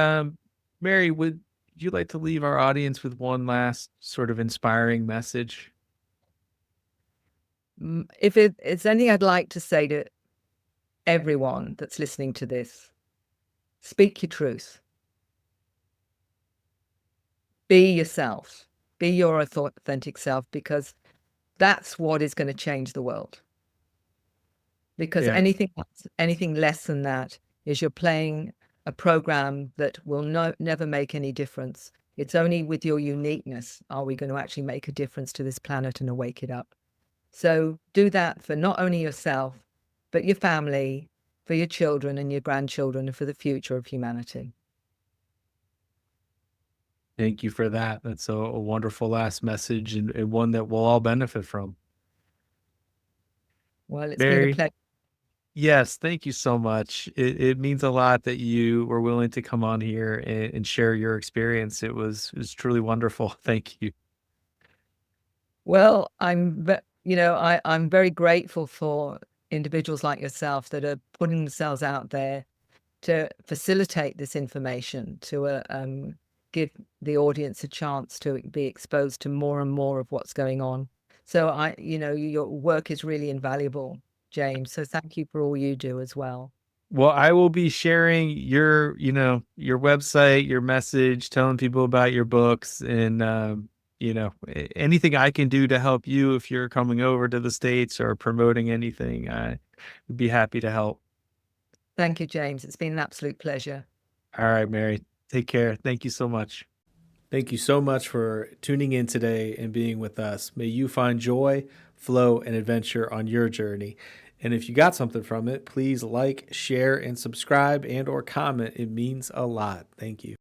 S1: Mary, would you like to leave our audience with one last sort of inspiring message?
S2: If it's anything I'd like to say to everyone that's listening to this, speak your truth. Be yourself. Be your authentic self, because that's what is going to change the world. Because
S1: Yeah.
S2: anything less than that is you're playing a program that will never make any difference. It's only with your uniqueness are we going to actually make a difference to this planet and awake it up. So do that for not only yourself, but your family, for your children and your grandchildren, and for the future of humanity.
S1: Thank you for that. That's a wonderful last message and one that we'll all benefit from.
S2: Well, it's been a
S1: Mary,
S2: pleasure.
S1: yes, thank you so much. It means a lot that you were willing to come on here and share your experience. It was truly wonderful. Thank you.
S2: Well, I'm very grateful for individuals like yourself that are putting themselves out there to facilitate this information, to give the audience a chance to be exposed to more and more of what's going on. So your work is really invaluable, James. So thank you for all you do as well.
S1: Well, I will be sharing your website, your message, telling people about your books and anything I can do to help you if you're coming over to the States or promoting anything, I would be happy to help.
S2: Thank you, James. It's been an absolute pleasure.
S1: All right, Mary. Take care. Thank you so much. Thank you so much for tuning in today and being with us. May you find joy, flow, and adventure on your journey. And if you got something from it, please like, share, and subscribe and or comment. It means a lot. Thank you.